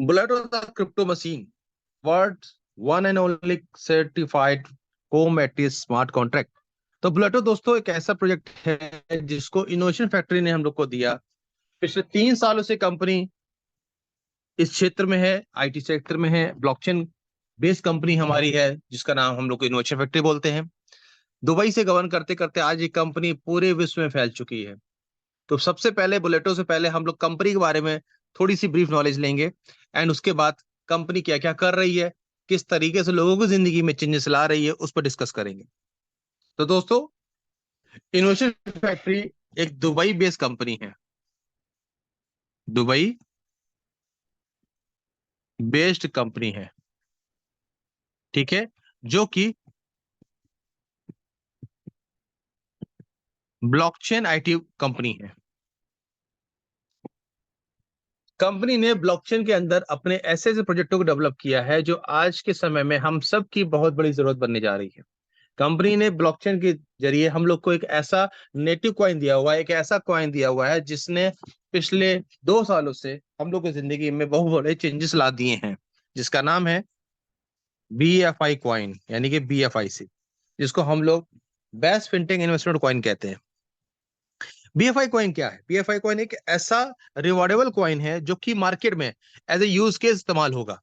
Bullito the crypto machine, world's one and only certified co-matrix smart contract। तो बुलेटो दोस्तों एक ऐसा प्रोजेक्ट है जिसको इनोवेशन फैक्ट्री ने हम लोग को दिया। पिछले 3 सालों से कंपनी इस क्षेत्र में है, आईटी सेक्टर में है। ब्लॉकचेन बेस्ड कंपनी हमारी है जिसका नाम हम लोग को इनोवेशन फैक्ट्री बोलते हैं। दुबई से गवर्न करते करते आज ये कंपनी पूरे विश्व में फैल चुकी है। तो सबसे पहले बुलेटो से पहले हम लोग कंपनी के बारे में थोड़ी सी ब्रीफ नॉलेज लेंगे, एंड उसके बाद कंपनी क्या क्या कर रही है, किस तरीके से लोगों की जिंदगी में चेंजेस ला रही है, उस पर डिस्कस करेंगे। तो दोस्तों, इनोवेशन फैक्ट्री एक दुबई बेस्ड कंपनी है, दुबई बेस्ड कंपनी है, ठीक है, जो कि ब्लॉकचेन आईटी कंपनी है। कंपनी ने ब्लॉकचेन के अंदर अपने ऐसे ऐसे प्रोजेक्टों को डेवलप किया है जो आज के समय में हम सब की बहुत बड़ी जरूरत बनने जा रही है। कंपनी ने ब्लॉकचेन के जरिए हम लोग को एक ऐसा नेटिव कॉइन दिया हुआ है, एक ऐसा कॉइन दिया हुआ है जिसने पिछले 2 सालों से हम लोग की जिंदगी में बहुत बड़े चेंजेस ला दिए हैं, जिसका नाम है BFI कॉइन, यानी कि BFIC, जिसको हम लोग बेस्ट फिनटेक इन्वेस्टमेंट कॉइन कहते हैं। BFI कॉइन क्या है? BFI कॉइन एक ऐसा रिवॉर्डेबल कॉइन है जो कि मार्केट में एज ए यूज केस इस्तेमाल होगा।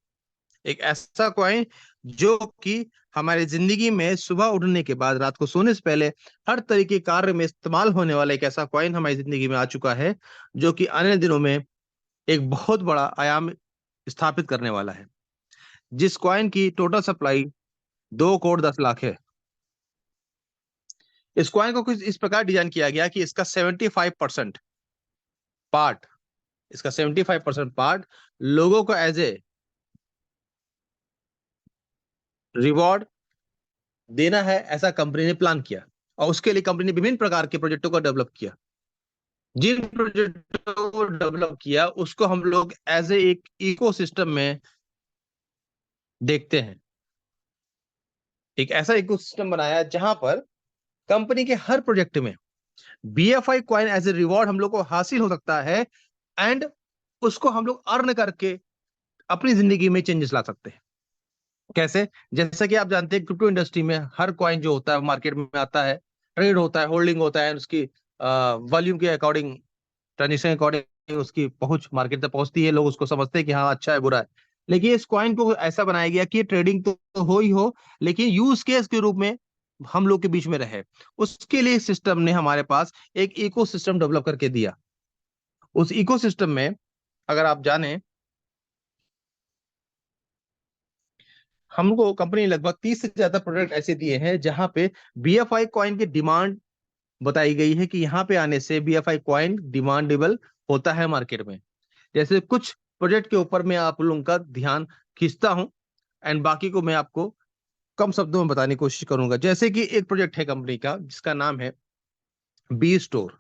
एक ऐसा कॉइन जो कि हमारी जिंदगी में सुबह उठने के बाद रात को सोने से पहले हर तरीके के कार्य में इस्तेमाल होने वाला एक ऐसा कॉइन हमारी जिंदगी में आ चुका है, जो कि आने दिनों में एक बहुत बड़ा आयाम स्थापित करने वाला है। जिस कॉइन की टोटल सप्लाई 2 करोड़ 10 लाख है। इस कॉइन को कुछ इस प्रकार डिजाइन किया गया कि इसका 75% पार्ट, इसका 75% पार्ट लोगों को एज ए रिवॉर्ड देना है, ऐसा कंपनी ने प्लान किया। और उसके लिए कंपनी ने विभिन्न प्रकार के प्रोजेक्टों को डेवलप किया। जिन प्रोजेक्टों को डेवलप किया उसको हम लोग एज ए एक इकोसिस्टम में देखते हैं। एक ऐसा इकोसिस्टम बनाया जहां पर कंपनी के हर प्रोजेक्ट में BFI coin as a reward हम लोग को हासिल हो सकता है, एंड उसको हम लोग अर्न करके अपनी जिंदगी में चेंजेस ला सकते हैं। कैसे? जैसे कि आप जानते हैं क्रिप्टो इंडस्ट्री में हर कॉइन जो होता है मार्केट में आता है, ट्रेड होता है, होल्डिंग होता है, उसकी वॉल्यूम के अकॉर्डिंग, ट्रांजेक्शन के अकॉर्डिंग उसकी पहुंच मार्केट तक पहुंचती है। लोग उसको समझते हैं कि हाँ अच्छा है बुरा है। लेकिन इस कॉइन को ऐसा बनाया गया कि ट्रेडिंग तो हो ही हो, लेकिन यूज केस के रूप में हम लोग के बीच में रहे। उसके लिए सिस्टम ने हमारे पास एक इकोसिस्टम डेवलप करके दिया। उस इकोसिस्टम में अगर आप जाने, हमको कंपनी लगभग 30 से ज्यादा प्रोडक्ट ऐसे दिए हैं जहां पे BFI कॉइन की डिमांड बताई गई है कि यहाँ पे आने से BFI कॉइन डिमांडेबल होता है मार्केट में। जैसे कुछ प्रोजेक्ट के ऊपर मैं आप लोगों का ध्यान खींचता हूं, एंड बाकी को मैं आपको कम शब्दों में बताने की कोशिश करूंगा। जैसे कि एक प्रोजेक्ट है कंपनी का जिसका नाम है बी स्टोर,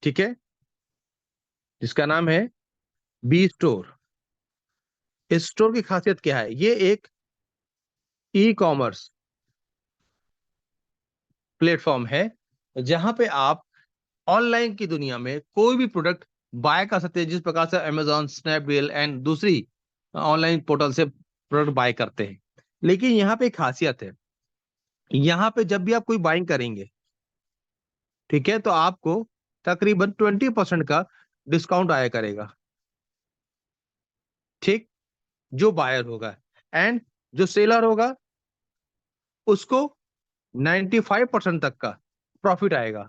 ठीक है, जिसका नाम है बी स्टोर। इस स्टोर की खासियत क्या है? ये एक ई कॉमर्स प्लेटफॉर्म है जहां पे आप ऑनलाइन की दुनिया में कोई भी प्रोडक्ट बाय कर सकते हैं, जिस प्रकार से अमेजॉन, स्नैपडील एंड दूसरी ऑनलाइन पोर्टल से प्रोडक्ट बाय करते हैं। लेकिन यहाँ पे एक खासियत है, यहाँ पे जब भी आप कोई बाइंग करेंगे, ठीक है, तो आपको तकरीबन 20% का डिस्काउंट आया करेगा, ठीक, जो बायर होगा। एंड जो सेलर होगा उसको 95% तक का प्रॉफिट आएगा।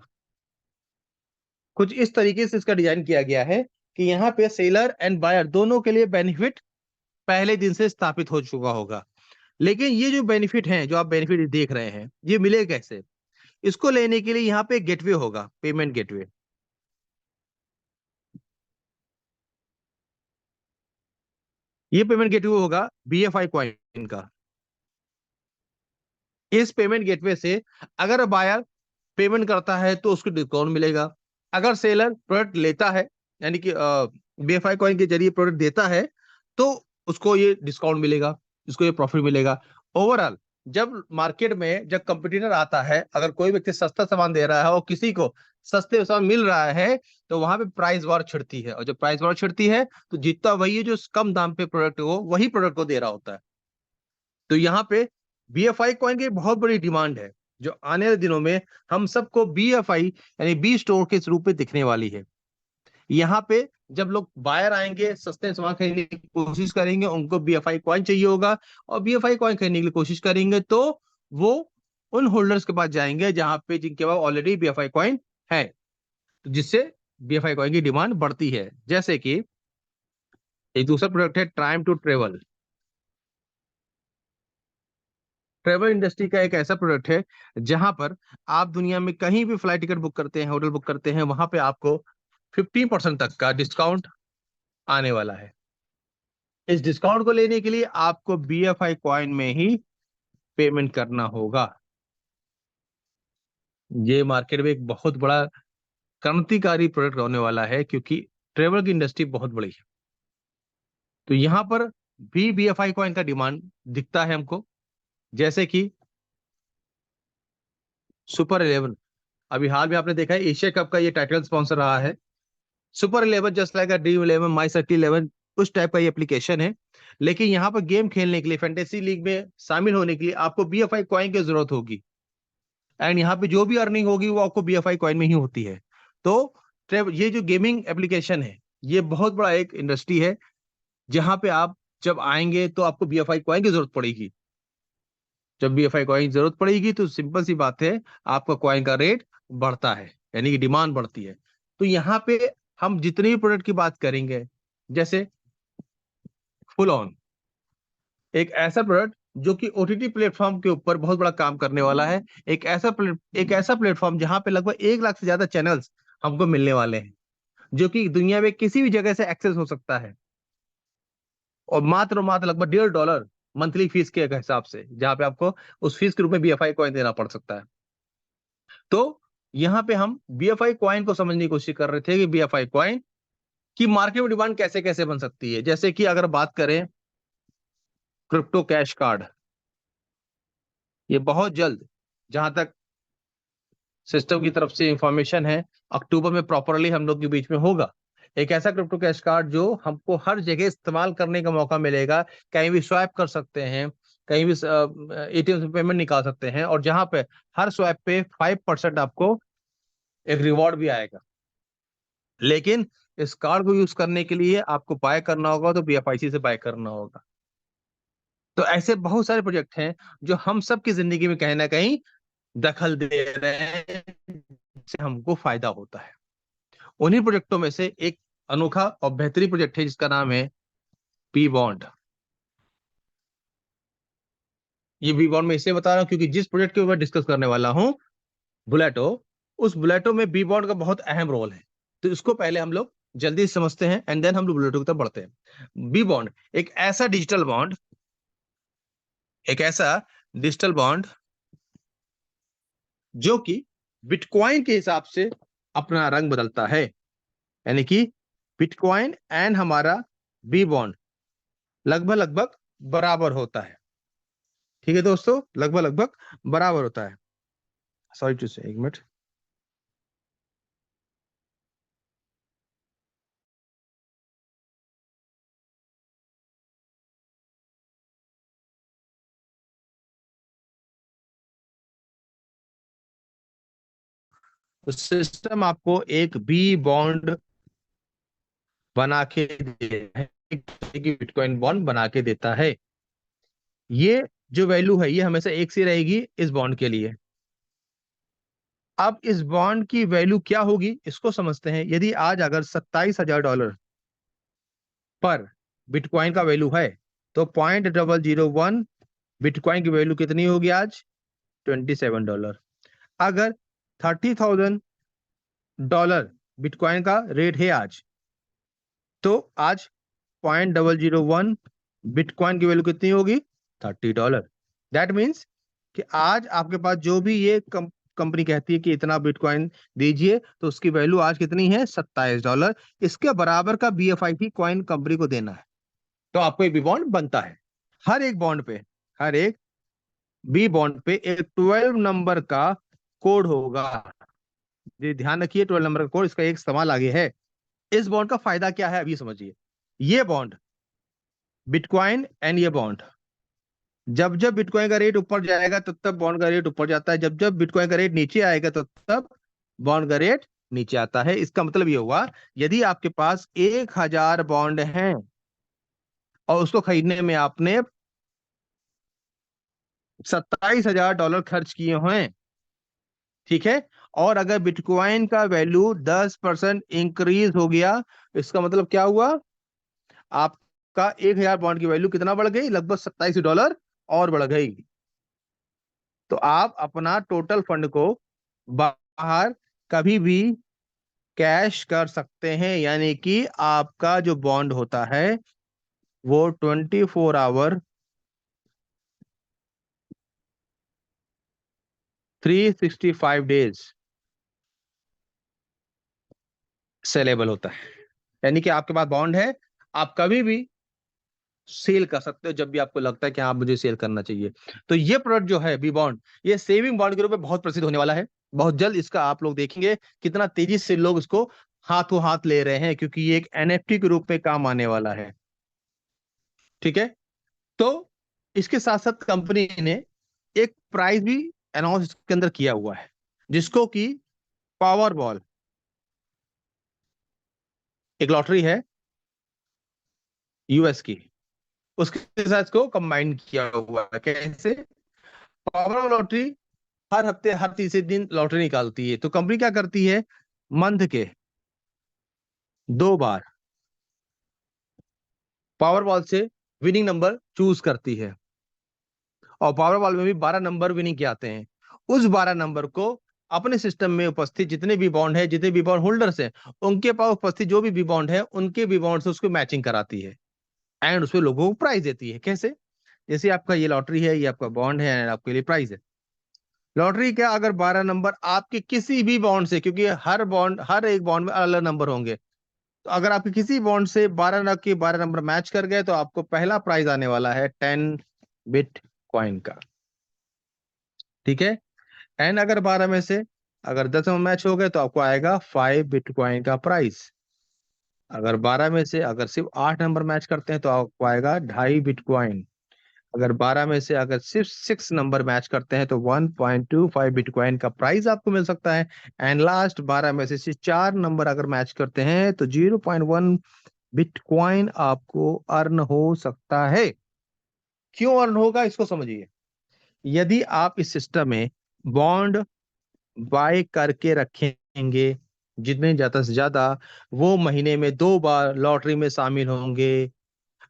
कुछ इस तरीके से इसका डिजाइन किया गया है कि यहाँ पे सेलर एंड बायर दोनों के लिए बेनिफिट पहले दिन से स्थापित हो चुका होगा। लेकिन ये जो बेनिफिट हैं, जो आप बेनिफिट देख रहे हैं, ये मिले कैसे? इसको लेने के लिए यहाँ पे गेटवे होगा, पेमेंट गेटवे। ये पेमेंट गेटवे होगा BFI कॉइन का। इस पेमेंट गेटवे से अगर बायर पेमेंट करता है तो उसको डिस्काउंट मिलेगा। अगर सेलर प्रोडक्ट लेता है, यानी कि BFI कॉइन के जरिए प्रोडक्ट देता है, तो उसको ये डिस्काउंट मिलेगा, उसको ये प्रॉफिट मिलेगा। ओवरऑल जब मार्केट में जब कंपटीटर आता है, अगर कोई व्यक्ति सस्ता सामान दे रहा है और किसी को सस्ते सामान मिल रहा है तो वहां पे प्राइस वॉर छिड़ती है, और जब प्राइस वॉर छिड़ती है तो जीतता वही है जो कम दाम पे प्रोडक्ट हो वही प्रोडक्ट को दे रहा होता है। तो यहाँ पे बीएफआई कॉइन की बहुत बड़ी डिमांड है, जो आने वाले दिनों में हम सबको बीएफआई यानी बी स्टोर के रूप में दिखने वाली है। यहाँ पे जब लोग बायर आएंगे सस्ते सामान खरीदने की कोशिश करेंगे, उनको बीएफआई कॉइन चाहिए होगा, और बीएफआई कॉइन खरीदने की कोशिश करेंगे तो वो उन होल्डर्स के पास जाएंगे जहां पे जिनके पास ऑलरेडी बीएफआई कॉइन है, तो जिससे बीएफआई कॉइन की डिमांड बढ़ती है। जैसे कि एक दूसरा प्रोडक्ट है time to travel. Travel industry का एक ऐसा प्रोडक्ट है जहां पर आप दुनिया में कहीं भी फ्लाइट टिकट बुक करते हैं, होटल बुक करते हैं, वहां पे आपको 15% तक का डिस्काउंट आने वाला है। इस डिस्काउंट को लेने के लिए आपको बीएफआई कॉइन में ही पेमेंट करना होगा। ये मार्केट में एक बहुत बड़ा क्रांतिकारी प्रोडक्ट होने वाला है, क्योंकि ट्रेवल की इंडस्ट्री बहुत बड़ी है। तो यहां पर भी बीएफआई कॉइन का डिमांड दिखता है हमको। जैसे कि सुपर 11, अभी हाल में आपने देखा है एशिया कप का ये टाइटल स्पॉन्सर रहा है। सुपर 11 जस्ट लाइक ड्रीम 11, माई सर्टी 11, उस टाइप का ये एप्लीकेशन है। लेकिन यहाँ पर गेम खेलने के लिए, फैंटेसी लीग में शामिल होने के लिए आपको बीएफआई कॉइन की जरूरत होगी, एंड यहाँ पे जो भी अर्निंग होगी वो आपको बीएफआई कॉइन में ही होती है। तो ये जो गेमिंग एप्लीकेशन है ये बहुत बड़ा एक इंडस्ट्री है, जहां पे आप जब आएंगे तो आपको बीएफआई कॉइन की जरूरत पड़ेगी। जब बीएफआई कॉइन की जरूरत पड़ेगी तो सिंपल सी बात है, आपका कॉइन का रेट बढ़ता है, यानी कि डिमांड बढ़ती है। तो यहाँ पे हम जितने भी प्रोडक्ट की बात करेंगे, जैसे फुल ऑन, एक ऐसा प्रोडक्ट जो कि ओटीटी प्लेटफॉर्म के ऊपर बहुत बड़ा काम करने वाला है। एक ऐसा प्लेटफॉर्म जहां पे लगभग 1 लाख से ज्यादा चैनल्स हमको मिलने वाले हैं, जो कि दुनिया में किसी भी जगह से एक्सेस हो सकता है, और मात्र लगभग $1.5 मंथली फीस के हिसाब से, जहां पे आपको उस फीस के रूप में बीएफआई कॉइन देना पड़ सकता है। तो यहाँ पे हम बीएफआई कॉइन को समझने की कोशिश कर रहे थे कि बीएफआई कॉइन की मार्केट में डिमांड कैसे कैसे बन सकती है। जैसे कि अगर बात करें क्रिप्टो कैश कार्ड, ये बहुत जल्द, जहां तक सिस्टम की तरफ से इंफॉर्मेशन है, अक्टूबर में प्रॉपरली हम लोग के बीच में होगा। एक ऐसा क्रिप्टो कैश कार्ड जो हमको हर जगह इस्तेमाल करने का मौका मिलेगा, कहीं भी स्वैप कर सकते हैं, कहीं भी एटीएम से पेमेंट निकाल सकते हैं, और जहां पे हर स्वैप पे 5% आपको एक रिवॉर्ड भी आएगा। लेकिन इस कार्ड को यूज करने के लिए आपको बाय करना होगा, तो बीएफआईसी से बाय करना होगा। तो ऐसे बहुत सारे प्रोजेक्ट हैं जो हम सब की जिंदगी में कहीं ना कहीं दखल दे रहे हैं, जिससे हमको फायदा होता है। उन्हीं प्रोजेक्टों में से एक अनोखा और बेहतरीन प्रोजेक्ट है जिसका नाम है बी बॉन्ड। ये बी बॉन्ड मैं इसलिए बता रहा हूं क्योंकि जिस प्रोजेक्ट के ऊपर डिस्कस करने वाला हूं, बुलेटो, उस बुलेटो में बी बॉन्ड का बहुत अहम रोल है। तो इसको पहले हम लोग जल्दी से समझते हैं, एंड देन हम लोग बुलेटो की तरफ बढ़ते हैं। बी बॉन्ड एक ऐसा डिजिटल बॉन्ड, एक ऐसा डिजिटल बॉन्ड जो कि बिटकॉइन के हिसाब से अपना रंग बदलता है, यानी कि बिटकॉइन एंड हमारा बी बॉन्ड लगभग लगभग बराबर होता है। ठीक है दोस्तों, लगभग लगभग बराबर होता है। सॉरी टू से, एक मिनट। तो सिस्टम आपको एक बी बॉन्ड बना के देता है, बिटकॉइन बॉन्ड बना के देता है। ये जो वैल्यू है ये हमेशा एक सी रहेगी इस बॉन्ड के लिए। अब इस बॉन्ड की वैल्यू क्या होगी इसको समझते हैं। यदि आज अगर $27,000 पर बिटकॉइन का वैल्यू है, तो 0.001 बिटकॉइन की वैल्यू कितनी होगी आज? $27। अगर $30,000 बिटकॉइन का रेट है आज, तो आज 0.001 बिटकॉइन की वैल्यू कितनी होगी? $30। दैट मीन्स कि आज आपके पास जो भी ये कंपनी कहती है कि इतना बिटकॉइन दीजिए, तो उसकी वैल्यू आज कितनी है? $27। इसके बराबर का बीएफआई की कॉइन कंपनी को देना है, तो आपको एक बी बॉन्ड बनता है। हर एक बॉन्ड पे, हर एक बी बॉन्ड पे एक 12 नंबर का कोड होगा, ये ध्यान रखिए, 12 नंबर का कोड, इसका एक सवाल आगे है। इस बॉन्ड का फायदा क्या है अभी समझिए। ये बॉन्ड बिटकॉइन एंड ये बॉन्ड, जब जब बिटकॉइन का रेट ऊपर जाएगा तब तब बॉन्ड का रेट ऊपर जाता है, जब जब बिटकॉइन का रेट नीचे आएगा तब तब बॉन्ड का रेट नीचे आता है। इसका मतलब ये हुआ, यदि आपके पास 1,000 बॉन्ड हैं और उसको खरीदने में आपने $27,000 खर्च किए हुए हैं, ठीक है, और अगर बिटकॉइन का वैल्यू 10% इंक्रीज हो गया, इसका मतलब क्या हुआ, आपका 1,000 बॉन्ड की वैल्यू कितना बढ़ गई, लगभग $27 और बढ़ गई। तो आप अपना टोटल फंड को बाहर कभी भी कैश कर सकते हैं, यानी कि आपका जो बॉन्ड होता है वो 24 आवर 365 डेज सेलेबल होता है। यानी कि आपके पास बॉन्ड है, आप कभी भी सेल कर सकते हो जब भी आपको लगता है कि हाँ मुझे सेल करना चाहिए। तो ये प्रोडक्ट जो है बी बॉन्ड, ये सेविंग बॉन्ड के रूप में बहुत प्रसिद्ध होने वाला है। बहुत जल्द इसका आप लोग देखेंगे कितना तेजी से लोग इसको हाथों हाथ ले रहे हैं, क्योंकि ये एक एनएफटी के रूप में काम आने वाला है। ठीक है, तो इसके साथ साथ कंपनी ने एक प्राइज भी अनाउंस इसके अंदर किया हुआ है, जिसको कि पावर बॉल, एक लॉटरी है यूएस की, उसके साथ इसको कंबाइन किया हुआ है। कैसे? पावर लॉटरी हर हफ्ते हर तीसरे दिन लॉटरी निकालती है, तो कंपनी क्या करती है, मंथ के 2 बार पावर बॉल से विनिंग नंबर चूज करती है, और पावर बॉल में भी 12 नंबर विनिंग के आते हैं। उस 12 नंबर को अपने सिस्टम में उपस्थित जितने भी बॉन्ड है, जितने भी बॉन्ड होल्डर्स हैं, उनके पास उपस्थित जो भी बॉन्ड है, उनके भी बॉन्ड से उसको मैचिंग कराती है एंड उसमें लोगों को प्राइज देती है। कैसे? जैसे आपका ये लॉटरी है, ये आपका बॉन्ड है एंड आपके लिए प्राइज है। लॉटरी क्या, अगर 12 नंबर आपके किसी भी बॉन्ड से, क्योंकि हर बॉन्ड, हर एक बॉन्ड में अलग नंबर होंगे, तो अगर आपके किसी बॉन्ड से 12 नंबर मैच कर गए तो आपको पहला प्राइज आने वाला है 10 बिटकॉइन का। ठीक है, एंड अगर 12 में से अगर 10 में मैच हो गए तो आपको आएगा 5 बिटकॉइन का प्राइस। अगर 12 में से अगर सिर्फ 8 नंबर मैच करते हैं तो आपको आएगा 2.5 बिटकॉइन। अगर 12 में से अगर सिर्फ 6 नंबर मैच करते हैं तो 1.25 बिटकॉइन का प्राइस आपको मिल सकता है। एंड लास्ट 12 में से सिर्फ 4 नंबर अगर मैच करते हैं तो 0.1 बिटकॉइन आपको अर्न हो सकता है। क्यों अर्न होगा इसको समझिए। यदि आप इस सिस्टम में बॉन्ड बाय करके रखेंगे, जितने ज्यादा से ज्यादा, वो महीने में 2 बार लॉटरी में शामिल होंगे।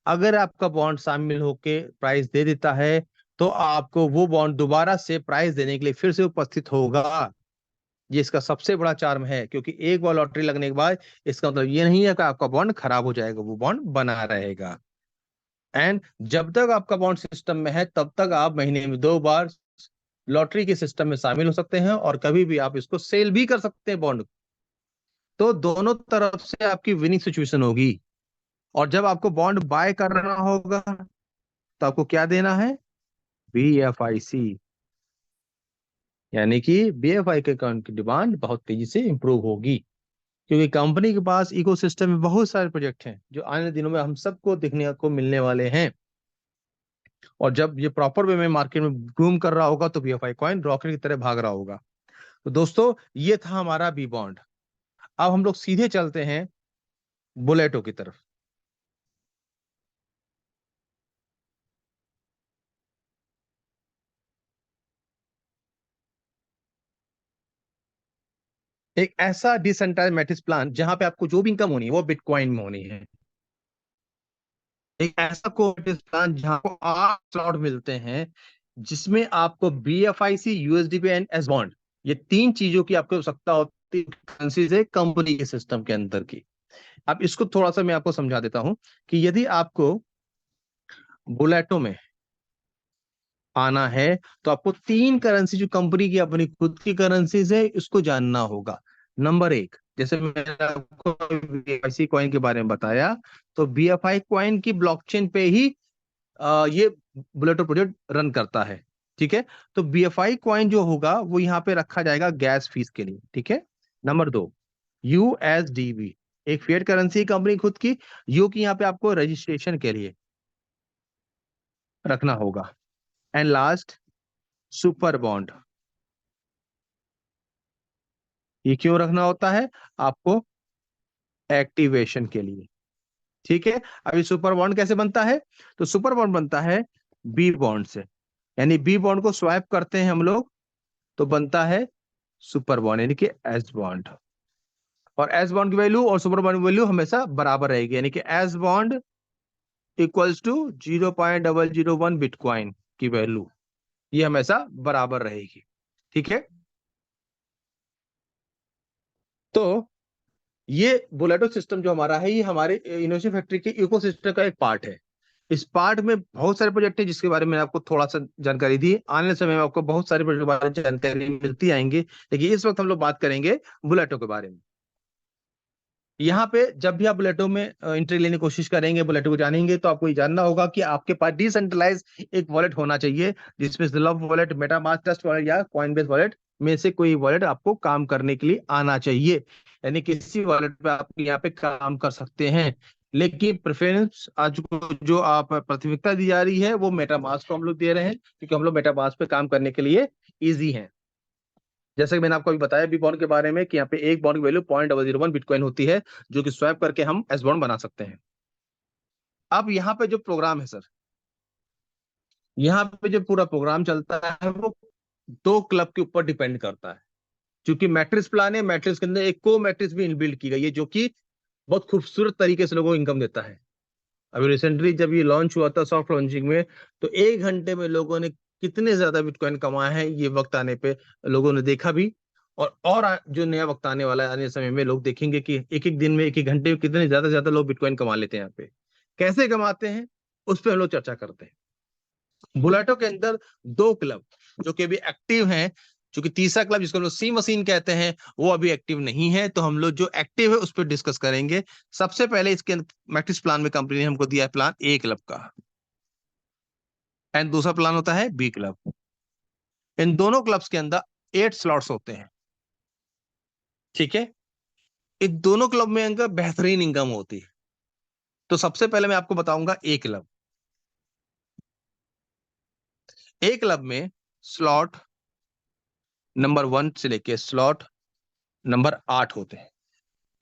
अगर आपका बॉन्ड शामिल होके प्राइस दे देता है तो आपको वो बॉन्ड दोबारा से प्राइस देने के लिए फिर से उपस्थित होगा। ये इसका सबसे बड़ा चार्म है, क्योंकि एक बार लॉटरी लगने के बाद इसका मतलब ये नहीं है कि आपका बॉन्ड खराब हो जाएगा, वो बॉन्ड बना रहेगा। एंड जब तक आपका बॉन्ड सिस्टम में है तब तक आप महीने में 2 बार लॉटरी के सिस्टम में शामिल हो सकते हैं, और कभी भी आप इसको सेल भी कर सकते हैं बॉन्ड। तो दोनों तरफ से आपकी विनिंग सिचुएशन होगी। और जब आपको बॉन्ड बाय करना होगा तो आपको क्या देना है, BFIC, यानी कि BFI के अकाउंट की डिमांड बहुत तेजी से इंप्रूव होगी, क्योंकि कंपनी के पास इकोसिस्टम में बहुत सारे प्रोजेक्ट हैं जो आने दिनों में हम सबको देखने को मिलने वाले हैं। और जब ये प्रॉपर वे में मार्केट में ग्रूम कर रहा होगा तो BFI कॉइन रॉकेट की तरह भाग रहा होगा। तो दोस्तों, ये था हमारा बी बॉन्ड। अब हम लोग सीधे चलते हैं बुलेटो की तरफ। एक ऐसा डिसेंट्रलाइज्ड मैट्रिक्स प्लान जहां पे आपको जो भी इनकम होनी है वो बिटकॉइन में होनी है। एक ऐसा कोऑपरेटिव प्लान जहां को 8 स्लॉट मिलते हैं, जिसमें आपको BFIC, USDP and S bond, ये 3 चीजों की आपको आवश्यकता होती है करेंसी से कंपनी के सिस्टम के अंदर की। अब इसको थोड़ा सा मैं आपको समझा देता हूं कि यदि आपको बुलेटो में आना है तो आपको 3 करेंसी जो कंपनी की अपनी खुद की करेंसीज है इसको जानना होगा। नंबर 1, जैसे मैंने आपको BFI कॉइन के बारे में बताया, तो BFI कॉइन की ब्लॉकचेन पे ही ये बुलेटो प्रोजेक्ट रन करता है। ठीक है, तो BFI कॉइन जो होगा वो यहाँ पे रखा जाएगा गैस फीस के लिए। ठीक है, नंबर 2, USDB, एक फिएट करेंसी कंपनी खुद की, यू की यहाँ पे आपको रजिस्ट्रेशन के लिए रखना होगा। एंड लास्ट, सुपर बॉन्ड, ये क्यों रखना होता है आपको? एक्टिवेशन के लिए। ठीक है, अभी सुपर बॉन्ड कैसे बनता है? तो सुपर बॉन्ड बनता है बी बॉन्ड से, यानी बी बॉन्ड को स्वैप करते हैं हम लोग तो बनता है सुपर बॉन्ड, यानी कि एस बॉन्ड। और एस बॉन्ड की वैल्यू और सुपर बॉन्ड की वैल्यू हमेशा बराबर रहेगी, यानी कि S bond equals to 0.001 bitcoin की वैल्यू, ये हमेशा बराबर रहेगी। ठीक है, तो ये बुलेटो सिस्टम जो हमारा है, ये हमारे यूनिवर्सिटी फैक्ट्री के इकोसिस्टम का एक पार्ट है। इस पार्ट में बहुत सारे प्रोजेक्ट हैं जिसके बारे में आपको थोड़ा सा जानकारी दी। आने वाले समय में आपको बहुत सारे प्रोजेक्ट के बारे में जानकारी मिलती आएंगे, लेकिन इस वक्त हम लोग बात करेंगे बुलेटो के बारे में। यहाँ पे जब भी आप बुलेटो में एंट्री लेने की कोशिश करेंगे, बुलेटो को जानेंगे, तो आपको ये जानना होगा कि आपके पास डिसेंट्रलाइज एक वॉलेट होना चाहिए, जिसमें स्लव वॉलेट, मेटामास्क ट्रस्ट वॉलेट या कॉइनबेस वॉलेट में से कोई वॉलेट आपको काम करने के लिए आना चाहिए, यानी किसी वॉलेट पे आप यहाँ पे काम कर सकते हैं। लेकिन प्रेफरेंस आज को जो आप प्राथमिकता दी जा रही है वो मेटामास्क को हम लोग दे रहे हैं, क्योंकि हम लोग मेटामास्क पे काम करने के लिए ईजी है। जैसे कि मैंने आपको अभी बताया बी बॉन्ड के बारे में कि यहाँ पे एक बॉन्ड की वैल्यू 0.001 बिटकॉइन होती है, जो कि स्वैप करके हम एस बॉन्ड बना सकते हैं। अब यहाँ पे जो प्रोग्राम है सर, यहाँ पे जो पूरा प्रोग्राम चलता है वो दो क्लब के ऊपर डिपेंड करता है। क्योंकि मैट्रिक्स प्लान है, मैट्रिक्स के अंदर एक को मैट्रिक्स भी इनबिल्ट की गई है, जो कि बहुत खूबसूरत तरीके से लोगों को इनकम देता है। अभी रिसेंटली जब ये लॉन्च हुआ था सॉफ्ट लॉन्चिंग में, तो 1 घंटे में लोगों ने कितने ज्यादा बिटकॉइन कमाए हैं, ये वक्त आने पे लोगों ने देखा भी। जो नया वक्त आने वाला है, आने समय में लोग देखेंगे कि एक एक दिन में, एक एक घंटे में कितने ज्यादा ज्यादा लोग बिटकॉइन कमा लेते हैं। यहाँ पे कैसे कमाते हैं उस पर हम लोग चर्चा करते हैं। बुलेटो के अंदर दो क्लब जो कि अभी एक्टिव हैं, क्योंकि तीसरा क्लब जिसको हम लोग सी मशीन कहते हैं वो अभी एक्टिव नहीं है, तो हम लोग जो एक्टिव है उस पर डिस्कस करेंगे। सबसे पहले इसके मैट्रिक्स प्लान में कंपनी ने हमको दिया है प्लान ए क्लब का, एंड दूसरा प्लान होता है बी क्लब। इन दोनों क्लब्स के अंदर 8 स्लॉट्स होते हैं। ठीक है, इन दोनों क्लब में इनका बेहतरीन इनकम होती है। तो सबसे पहले मैं आपको बताऊंगा ए क्लब। ए क्लब में स्लॉट नंबर 1 से लेके स्लॉट नंबर 8 होते हैं।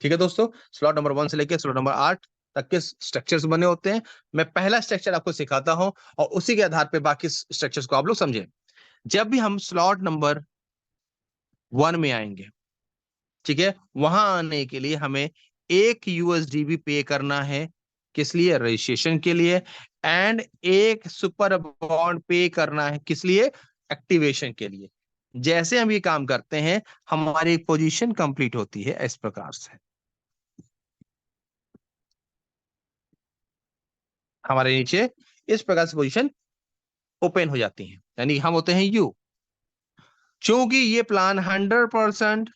ठीक है दोस्तों, स्लॉट नंबर 1 से लेके स्लॉट नंबर 8 तक के स्ट्रक्चर्स बने होते हैं। मैं पहला स्ट्रक्चर आपको सिखाता हूं और उसी के आधार पे बाकी स्ट्रक्चर्स को आप लोग समझें। जब भी हम स्लॉट नंबर 1 में आएंगे, ठीक है, वहां आने के लिए हमें 1 USDB पे करना है। किस लिए? रजिस्ट्रेशन के लिए। एंड 1 सुपर बॉन्ड पे करना है, किस लिए? एक्टिवेशन के लिए। जैसे हम ये काम करते हैं हमारी पोजीशन कंप्लीट होती है इस प्रकार से। हमारे नीचे इस प्रकार से पोजीशन ओपन हो जाती है, यानी हम होते हैं यू। क्योंकि ये प्लान 100%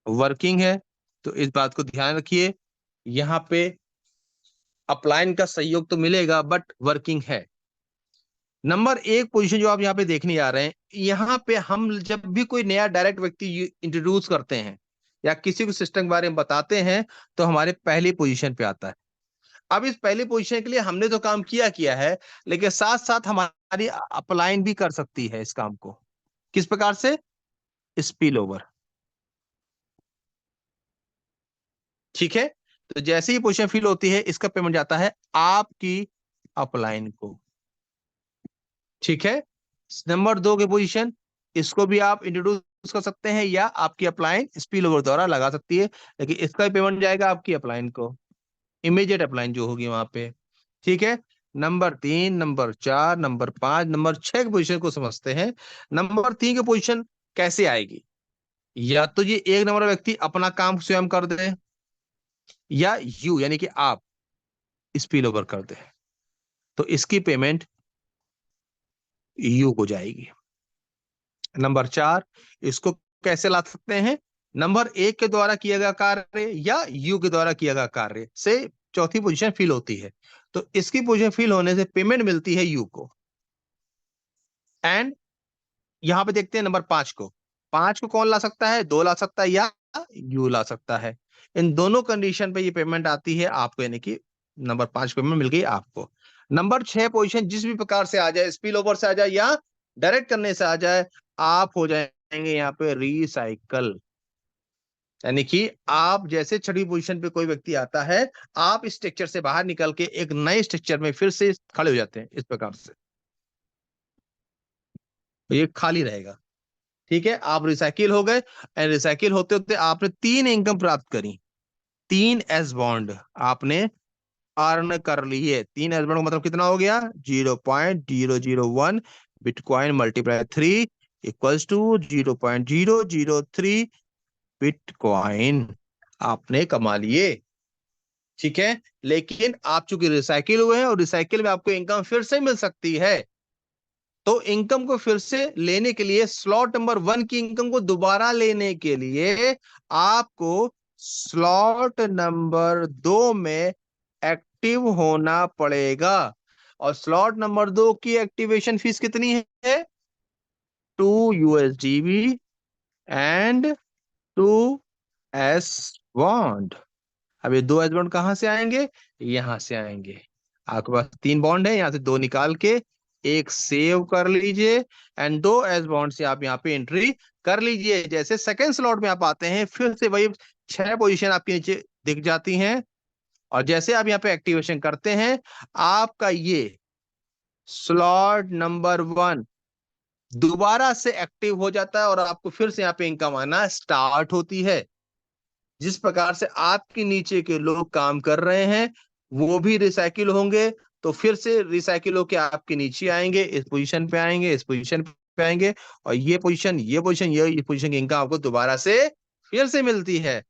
वर्किंग है, तो इस बात को ध्यान रखिए। यहाँ पे अपलाइन का सहयोग तो मिलेगा बट वर्किंग है। नंबर 1 पोजीशन जो आप यहाँ पे देखने जा रहे हैं, यहाँ पे हम जब भी कोई नया डायरेक्ट व्यक्ति इंट्रोड्यूस करते हैं या किसी को सिस्टम के बारे में बताते हैं, तो हमारे पहली पोजीशन पे आता है। अब इस पहली पोजीशन के लिए हमने तो काम किया किया है, लेकिन साथ साथ हमारी अपलाइन भी कर सकती है इस काम को। किस प्रकार से? Spill over. ठीक है, तो जैसे ही पोजीशन फिल होती है इसका पेमेंट जाता है आपकी अपलाइन को। ठीक है, नंबर 2 की पोजीशन, इसको भी आप इंट्रोड्यूस कर सकते हैं या आपकी अपलाइन स्पिल ओवर द्वारा लगा सकती है, लेकिन इसका भी पेमेंट जाएगा आपकी अपलाइन को, इमीडिएट अपलाइन जो होगी वहां पे। ठीक है, नंबर 3, नंबर 4, नंबर 5, नंबर 6 की पोजीशन को समझते हैं। नंबर 3 की पोजीशन कैसे आएगी? या तो ये एक नंबर व्यक्ति अपना काम स्वयं कर दे, या यू यानी कि आप स्पिल ओवर कर दे, तो इसकी पेमेंट यू को जाएगी। नंबर 4, इसको कैसे ला सकते हैं? नंबर 1 के द्वारा किया गया कार्य या यू के द्वारा किया गया कार्य से चौथी पोजीशन फिल होती है, तो इसकी पोजीशन फिल होने से पेमेंट मिलती है यू को। एंड यहां पे देखते हैं नंबर 5 को। 5 को कौन ला सकता है? 2 ला सकता है या यू ला सकता है। इन दोनों कंडीशन पे ये पेमेंट आती है आपको, यानी कि नंबर 5 पेमेंट मिल गई आपको। नंबर 6 पोजीशन जिस भी प्रकार से आ जाए, स्पिल ओवर से आ जाए या डायरेक्ट करने से आ जाए, आप हो जाएंगे यहाँ पे रिसाइकल। यानी कि आप जैसे छठी पोजीशन पे कोई व्यक्ति आता है, आप इस स्ट्रक्चर से बाहर निकल के एक नए स्ट्रक्चर में फिर से खड़े हो जाते हैं, इस प्रकार से ये खाली रहेगा। ठीक है, आप रिसाइकिल हो गए, एंड रिसाइकिल होते होते आपने 3 इनकम प्राप्त करी, 3 एस बॉन्ड आपने अर्न कर लिए। 3 एस बॉन्ड का मतलब कितना हो गया? 0.001 bitcoin multiply 3 equals to 0.003 bitcoin आपने कमा लिए। ठीक है, लेकिन आप चूंकि रिसाइकिल हुए हैं और रिसाइकिल में आपको इनकम फिर से मिल सकती है, तो इनकम को फिर से लेने के लिए, स्लॉट नंबर 1 की इनकम को दोबारा लेने के लिए आपको स्लॉट नंबर 2 में एक्टिव होना पड़ेगा। और स्लॉट नंबर 2 की एक्टिवेशन फीस कितनी है? 2 USDB एंड 2 S बॉन्ड। अब ये 2 एस बॉन्ड कहां से आएंगे? यहां से आएंगे। आपके पास 3 बॉन्ड है, यहां से 2 निकाल के एक सेव कर लीजिए, एंड 2 एस बॉन्ड से आप यहाँ पे एंट्री कर लीजिए। जैसे सेकंड स्लॉट में आप आते हैं, फिर से वही 6 पोजीशन आपके नीचे दिख जाती हैं, और जैसे आप यहाँ पे एक्टिवेशन करते हैं, आपका ये स्लॉट नंबर 1 दोबारा से एक्टिव हो जाता है और आपको फिर से यहाँ पे इनकम आना स्टार्ट होती है। जिस प्रकार से आपके नीचे के लोग काम कर रहे हैं, वो भी रिसाइकिल होंगे, तो फिर से रिसाइकिल होके आपके नीचे आएंगे, इस पोजीशन पे आएंगे, इस पोजीशन पे आएंगे, और ये पोजीशन, ये पोजीशन, ये पोजीशन की इनकम आपको दोबारा से फिर से मिलती है।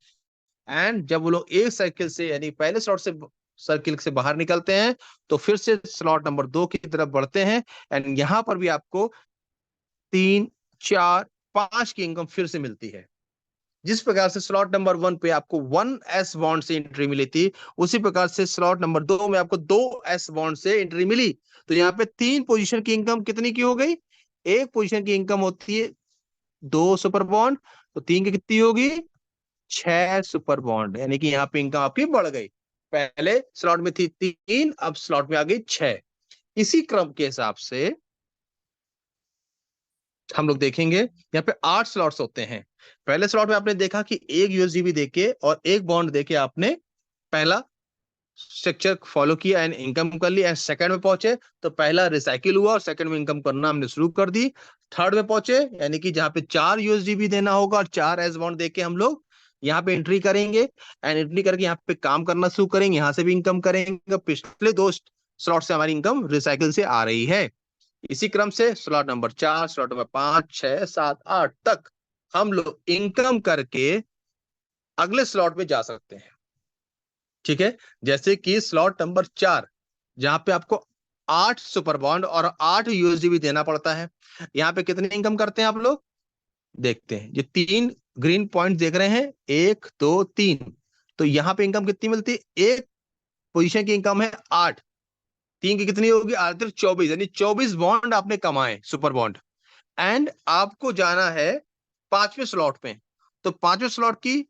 एंड जब वो लोग एक सर्किल से, यानी पहले स्लॉट से, सर्किल से बाहर निकलते हैं, तो फिर से स्लॉट नंबर 2 की तरफ बढ़ते हैं, एंड यहां पर भी आपको 3, 4, 5 की इनकम फिर से मिलती है। जिस प्रकार से स्लॉट नंबर 1 पे आपको 1 S बॉन्ड से एंट्री मिली थी, उसी प्रकार से स्लॉट नंबर 2 में आपको 2 S बॉन्ड से एंट्री मिली। तो यहाँ पे 3 पोजीशन की इनकम कितनी की हो गई? एक पोजीशन की इनकम होती है 2 सुपर बॉन्ड, तो 3 की कितनी होगी? 6 सुपर बॉन्ड, यानी कि यहाँ पे इनकम आपकी बढ़ गई। पहले स्लॉट में थी 3, अब स्लॉट में आ गई 6। इसी क्रम के हिसाब से हम लोग देखेंगे, यहाँ पे 8 स्लॉट्स होते हैं। पहले स्लॉट में आपने देखा कि 1 USDB देके और 1 बॉन्ड देके आपने पहला स्ट्रक्चर फॉलो किया एंड इनकम कर ली, एंड सेकंड में पहुंचे तो पहला रिसाइकिल हुआ और सेकंड में इनकम करना हमने शुरू कर दी। थर्ड में पहुंचे, यानी कि जहां पे 4 USDB देना होगा और 4 एस बॉन्ड देके हम लोग यहाँ पे एंट्री करेंगे, एंड एंट्री करके यहाँ पे काम करना शुरू करेंगे, यहाँ से भी इनकम करेंगे। पिछले 2 स्लॉट से हमारी इनकम रिसाइकिल से आ रही है। इसी क्रम से स्लॉट नंबर 4, स्लॉट नंबर 5, 6, 7, 8 तक हम लोग इनकम करके अगले स्लॉट में जा सकते हैं। ठीक है, जैसे कि स्लॉट नंबर 4, जहां पे आपको 8 सुपर बॉन्ड और 8 USDB देना पड़ता है। यहाँ पे कितनी इनकम करते हैं आप लोग? देखते हैं, ये 3 ग्रीन पॉइंट देख रहे हैं, 1, 2, 3। तो यहाँ पे इनकम कितनी मिलती है? एक पोजीशन की इनकम है 8, 3 की कितनी होगी? 8 24, यानी 24 बॉन्ड आपने कमाए, सुपर बॉन्ड। एंड आपको जाना है 5वें स्लॉट पे, तो 5वें स्लॉट की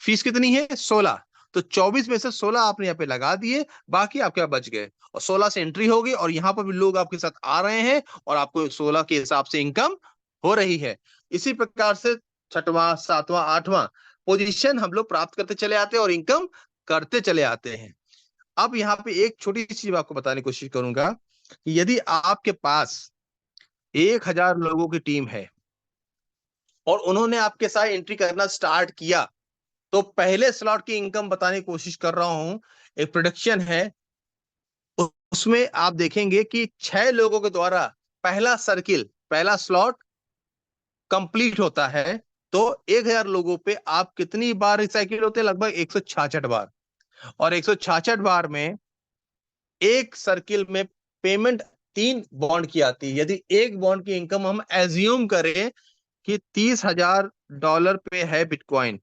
फीस कितनी है? 16। तो 24 में से 16 आपने यहाँ पे लगा दिए, बाकी आपके यहाँ बच गए, और 16 से एंट्री होगी, और यहाँ पर भी लोग आपके साथ आ रहे हैं और आपको 16 के हिसाब से इनकम हो रही है। इसी प्रकार से 6वां, 7वां, 8वां पोजीशन हम लोग प्राप्त करते चले आते हैं और इनकम करते चले आते हैं। अब यहाँ पे एक छोटी सी चीज आपको बताने की कोशिश करूंगा कि यदि आपके पास 1000 लोगों की टीम है और उन्होंने आपके साथ एंट्री करना स्टार्ट किया, तो पहले स्लॉट की इनकम बताने की कोशिश कर रहा हूं। एक प्रोडक्शन है, उसमें आप देखेंगे कि 6 लोगों के द्वारा पहला सर्किल, पहला स्लॉट कंप्लीट होता है, तो 1000 लोगों पे आप कितनी बार रिसाइकिल होते हैं? लगभग 166 बार। और 166 बार में एक सर्किल में पेमेंट 3 बॉन्ड की आती है। यदि एक बॉन्ड की इनकम हम एज्यूम करें कि $30,000 पे है बिटकॉइन,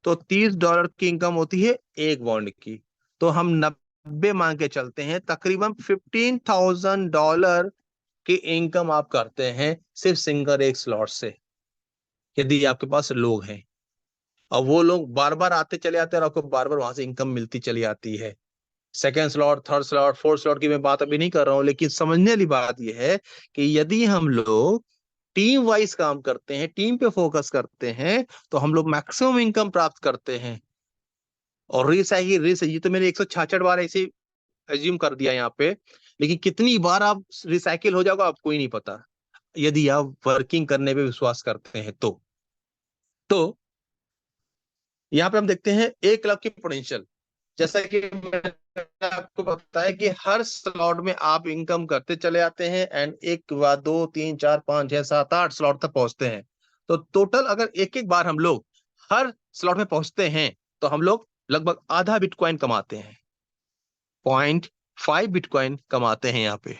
तो $30 की इनकम होती है एक बॉन्ड की। तो हम 90 मान के चलते हैं, तकरीबन $15,000 की इनकम आप करते हैं सिर्फ सिंगल एक स्लॉट से। यदि आपके पास लोग हैं और वो लोग बार बार आते चले आते हैं और आपको बार बार वहां से इनकम मिलती चली आती है। Second slot, third slot, fourth slot की मैं बात अभी नहीं कर रहा हूँ, लेकिन समझने वाली बात यह है कि यदि हम लोग टीम वाइज काम करते हैं, टीम पे फोकस करते हैं, तो हम लोग मैक्सिमम इनकम प्राप्त करते हैं। और रिस ये तो मैंने 166 बार ऐसे एज्यूम कर दिया यहाँ पे, लेकिन कितनी बार आप रिसाइकिल हो जाओगे आपको ही नहीं पता, यदि आप वर्किंग करने पे विश्वास करते हैं तो यहाँ पे हम देखते हैं एक क्लब की पोटेंशियल। जैसा कि मैंने आपको बताया कि हर स्लॉट में आप इनकम करते चले आते हैं एंड एक के बाद 2 3 4 5 6 7 8 स्लॉट तक पहुंचते हैं। तो टोटल अगर एक एक बार हम लोग हर स्लॉट में पहुंचते हैं तो हम लोग लगभग आधा बिटकॉइन कमाते हैं, 0.5 बिटकॉइन कमाते हैं यहाँ पे।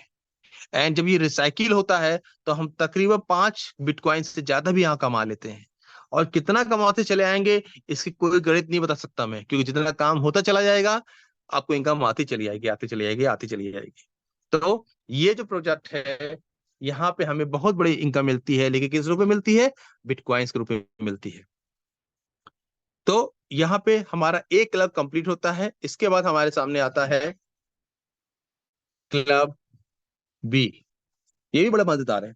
एंड जब ये रिसाइकिल होता है तो हम तकरीबन 5 बिटकॉइन से ज्यादा भी यहाँ कमा लेते हैं। और कितना कमाते चले आएंगे इसकी कोई गणित नहीं बता सकता मैं, क्योंकि जितना काम होता चला जाएगा आपको इनकम आती चली आएगी, आती चली आएगी, आती चली आएगी। तो ये जो प्रोजेक्ट है यहाँ पे हमें बहुत बड़ी इनकम मिलती है, लेकिन किस रूप में मिलती है? बिटकॉइंस के रूप में मिलती है। तो यहाँ पे हमारा एक क्लब कंप्लीट होता है। इसके बाद हमारे सामने आता है क्लब बी। ये भी बड़ा मजेदार है।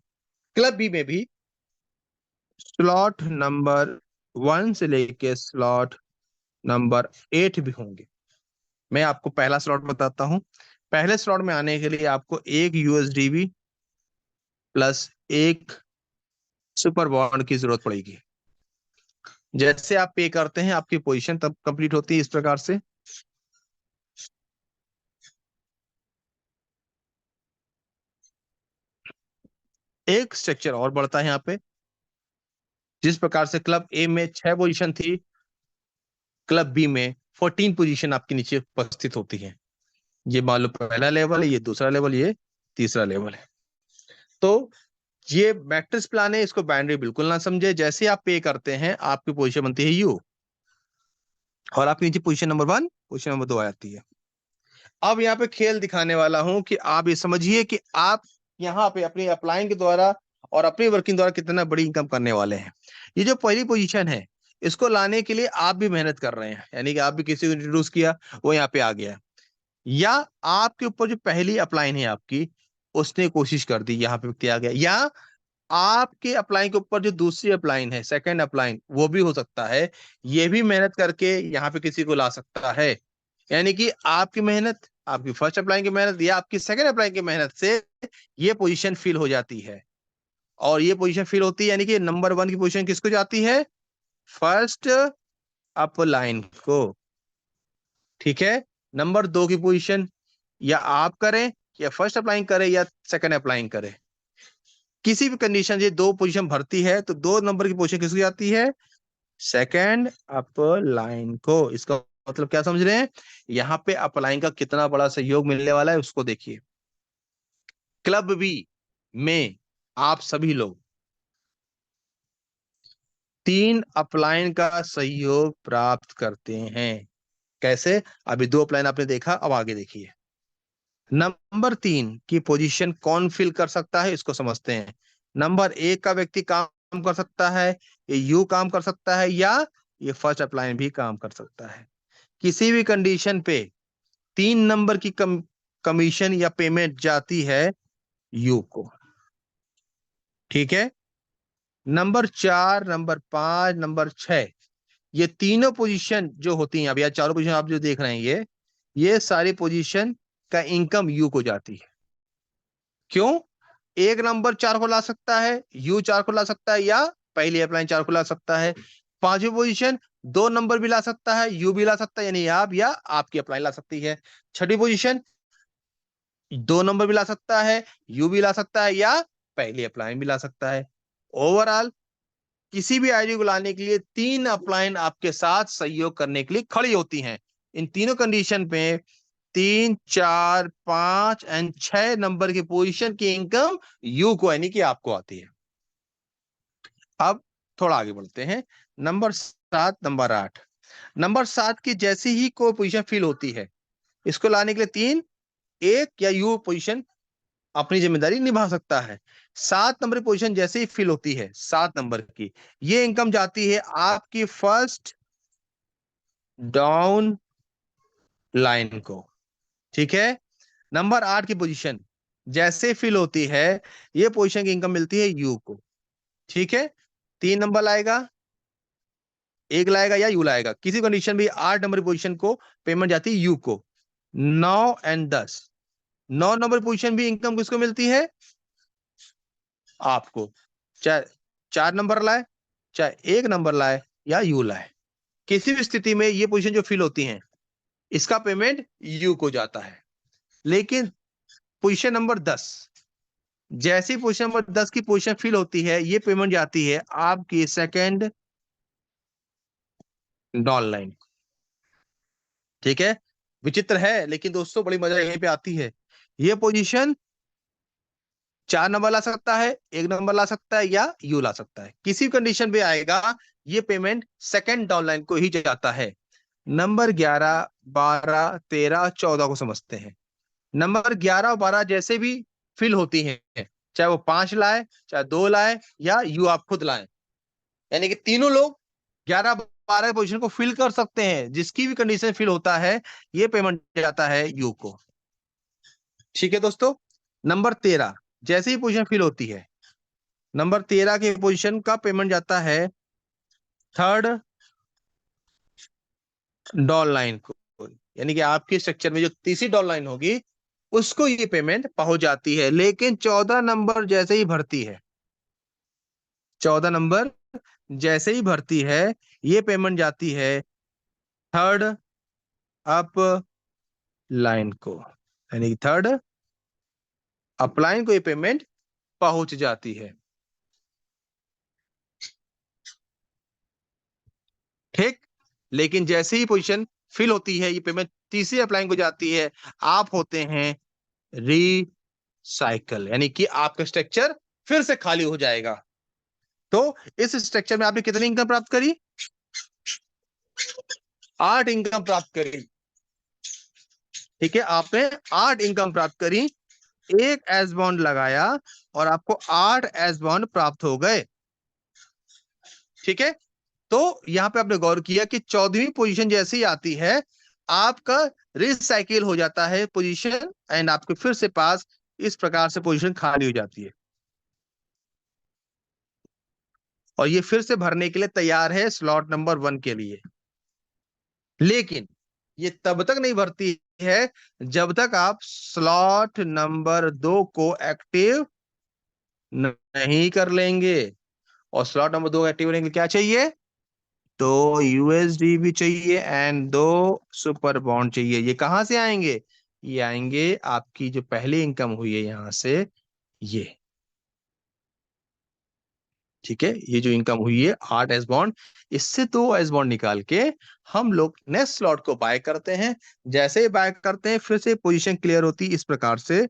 क्लब बी में भी स्लॉट नंबर 1 से लेके स्लॉट नंबर 8 भी होंगे। मैं आपको पहला स्लॉट बताता हूं। पहले स्लॉट में आने के लिए आपको एक यूएसडीबी प्लस एक सुपर बॉन्ड की जरूरत पड़ेगी। जैसे आप पे करते हैं आपकी पोजीशन तब कंप्लीट होती है इस प्रकार से। एक स्ट्रक्चर और बढ़ता है यहाँ पे। जिस प्रकार से क्लब ए में 6 पोजीशन थी, क्लब बी में 14 पोजीशन आपके नीचे उपस्थित होती है। ये मान लो पहला लेवल है, ये दूसरा लेवल, ये तीसरा लेवल है। तो ये मैट्रिक्स प्लान है, इसको बाइनरी बिल्कुल ना समझे। जैसे आप पे करते हैं आपकी पोजीशन बनती है यू, और आपकी नीचे पोजीशन नंबर 1, पोजीशन नंबर 2 आ जाती है। अब यहाँ पे खेल दिखाने वाला हूं कि आप ये समझिए कि आप यहाँ पे अपनी अप्लाइंग के द्वारा और अपनी वर्किंग द्वारा कितना बड़ी इनकम करने वाले हैं। ये जो पहली पोजीशन है इसको लाने के लिए आप भी मेहनत कर रहे हैं, यानी कि आप भी किसी को इंट्रोड्यूस किया, वो यहाँ पे आ गया, या आपके ऊपर जो पहली अपलाइन है आपकी उसने कोशिश कर दी, यहाँ पे व्यक्ति आ गया, या आपके अप्लाइन के ऊपर जो दूसरी अप्लाइन है, सेकंड अप्लाइन, वो भी हो सकता है, ये भी मेहनत करके यहाँ पे किसी को ला सकता है। यानी कि आपकी मेहनत, आपकी फर्स्ट अप्लाइन की मेहनत या आपकी सेकंड अप्लाइन की मेहनत से ये पोजीशन फिल हो जाती है। और ये पोजीशन फिल होती है यानी कि नंबर 1 की पोजीशन किसको जाती है? फर्स्ट अपलाइन को। ठीक है। नंबर 2 की पोजीशन या आप करें, या फर्स्ट अप्लाइंग करें, या सेकंड अप्लाइंग करें। किसी भी कंडीशन ये 2 पोजीशन भरती है तो 2 नंबर की पोजीशन किसको जाती है? सेकंड अपलाइन को। इसका मतलब क्या समझ रहे हैं? यहाँ पे अपलाइन का कितना बड़ा सहयोग मिलने वाला है उसको देखिए। क्लब बी में आप सभी लोग 3 अपलाइन का सहयोग प्राप्त करते हैं। कैसे? अभी 2 अपलाइन आपने देखा, अब आगे देखिए। नंबर 3 की पोजीशन कौन फिल कर सकता है इसको समझते हैं। नंबर 1 का व्यक्ति काम कर सकता है, ये यू काम कर सकता है, या ये फर्स्ट अपलाइन भी काम कर सकता है। किसी भी कंडीशन पे 3 नंबर की कमीशन या पेमेंट जाती है यू को। ठीक है। नंबर 4, नंबर 5, नंबर 6, ये तीनों पोजीशन जो होती हैं, अब या चारों पोजीशन आप जो देख रहे हैं, ये सारी पोजीशन का इनकम यू को जाती है। क्यों? एक नंबर 4 को ला सकता है, यू 4 को ला सकता है, या पहली अपलाइन 4 को ला सकता है। पांचवी पोजीशन 2 नंबर भी ला सकता है, यू भी ला सकता है, यानी आप या आपकी अपलाइन ला सकती है। छठी पोजीशन 2 नंबर भी ला सकता है, यू भी ला सकता है, या पहली अपलाइन भी ला सकता है। ओवरऑल किसी भी आईडी को लाने के लिए 3 अपलाइन आपके साथ सहयोग करने के लिए खड़ी होती हैं। इन तीनों कंडीशन पे 3, 4, 5 एंड 6 नंबर की पोजीशन की इनकम यू को यानी कि आपको आती है। अब थोड़ा आगे बढ़ते हैं। Number 7, number 8। नंबर 7 की जैसी ही कोई पोजीशन फिल होती है, इसको लाने के लिए 3, एक या यू पोजीशन अपनी जिम्मेदारी निभा सकता है। 7 नंबर की पोजीशन जैसे ही फिल होती है 7 नंबर की, ये इनकम जाती है आपकी फर्स्ट डाउन लाइन को। ठीक है। नंबर 8 की पोजीशन जैसे फिल होती है, ये पोजीशन की इनकम मिलती है यू को। ठीक है। 3 नंबर लाएगा, 1 लाएगा या यू लाएगा, किसी कंडीशन भी 8 नंबर पोजीशन को पेमेंट जाती है यू को। 9 और 10, 9 नंबर पोजीशन भी इनकम किसको मिलती है? आपको। चाहे 4 नंबर लाए, चाहे 1 नंबर लाए या यू लाए, किसी भी स्थिति में ये पोजीशन जो फिल होती है इसका पेमेंट यू को जाता है। लेकिन पोजीशन नंबर 10, जैसी पोजीशन नंबर 10 की पोजीशन फिल होती है, ये पेमेंट जाती है आपकी सेकंड डाउन लाइन। ठीक है। विचित्र है, लेकिन दोस्तों बड़ी मजा यहीं पे आती है। ये पोजीशन 4 नंबर ला सकता है, 1 नंबर ला सकता है या यू ला सकता है, किसी कंडीशन पे आएगा ये पेमेंट सेकंड डाउन लाइन को ही जाता है। नंबर 11, 12, 13, 14 को समझते हैं। नंबर 11 और 12 जैसे भी फिल होती हैं, चाहे वो 5 लाए, चाहे 2 लाए या यू आप खुद लाए, यानी कि तीनों लोग 11 12 पोजीशन को फिल कर सकते हैं, जिसकी भी कंडीशन फिल होता है ये पेमेंट जाता है यू को। ठीक है दोस्तों। नंबर 13 जैसे ही पोजीशन फिल होती है, नंबर 13 की पोजीशन का पेमेंट जाता है थर्ड डाउन लाइन को, यानी कि आपके स्ट्रक्चर में जो तीसरी डाउन लाइन होगी उसको ये पेमेंट पहुंच जाती है। लेकिन 14 नंबर जैसे ही भरती है, 14 नंबर जैसे ही भरती है, ये पेमेंट जाती है थर्ड अप लाइन को, यानी कि थर्ड अप लाइन को ये पेमेंट पहुंच जाती है। ठीक। लेकिन जैसे ही पोजीशन फिल होती है, ये पेमेंट तीसरी अपलाइन को जाती है। आप होते हैं रिसाइकल, यानी कि आपका स्ट्रक्चर फिर से खाली हो जाएगा। तो इस स्ट्रक्चर में आपने कितनी इनकम प्राप्त करी? 8 इनकम प्राप्त करी। ठीक है, आपने 8 इनकम प्राप्त करी, एक एस बॉन्ड लगाया और आपको 8 एस बॉन्ड प्राप्त हो गए। ठीक है। तो यहां पे आपने गौर किया कि 14वीं पोजीशन जैसे ही आती है, आपका रिसाइकिल हो जाता है पोजीशन एंड आपके फिर से पास इस प्रकार से पोजीशन खाली हो जाती है और ये फिर से भरने के लिए तैयार है स्लॉट नंबर 1 के लिए। लेकिन ये तब तक नहीं भरती है जब तक आप स्लॉट नंबर 2 को एक्टिव नहीं कर लेंगे। और स्लॉट नंबर 2 एक्टिव करेंगे क्या चाहिए? तो यूएसडी भी चाहिए एंड 2 सुपर बॉन्ड चाहिए। ये कहां से आएंगे? ये आएंगे आपकी जो पहली इनकम हुई है यहां से, ये। ठीक है, ये जो इनकम हुई है 8 एस बॉन्ड, इससे 2 एस बॉन्ड निकाल के हम लोग नेक्स्ट स्लॉट को बाय करते हैं। जैसे ही बाय करते हैं फिर से पोजीशन क्लियर होती है इस प्रकार से।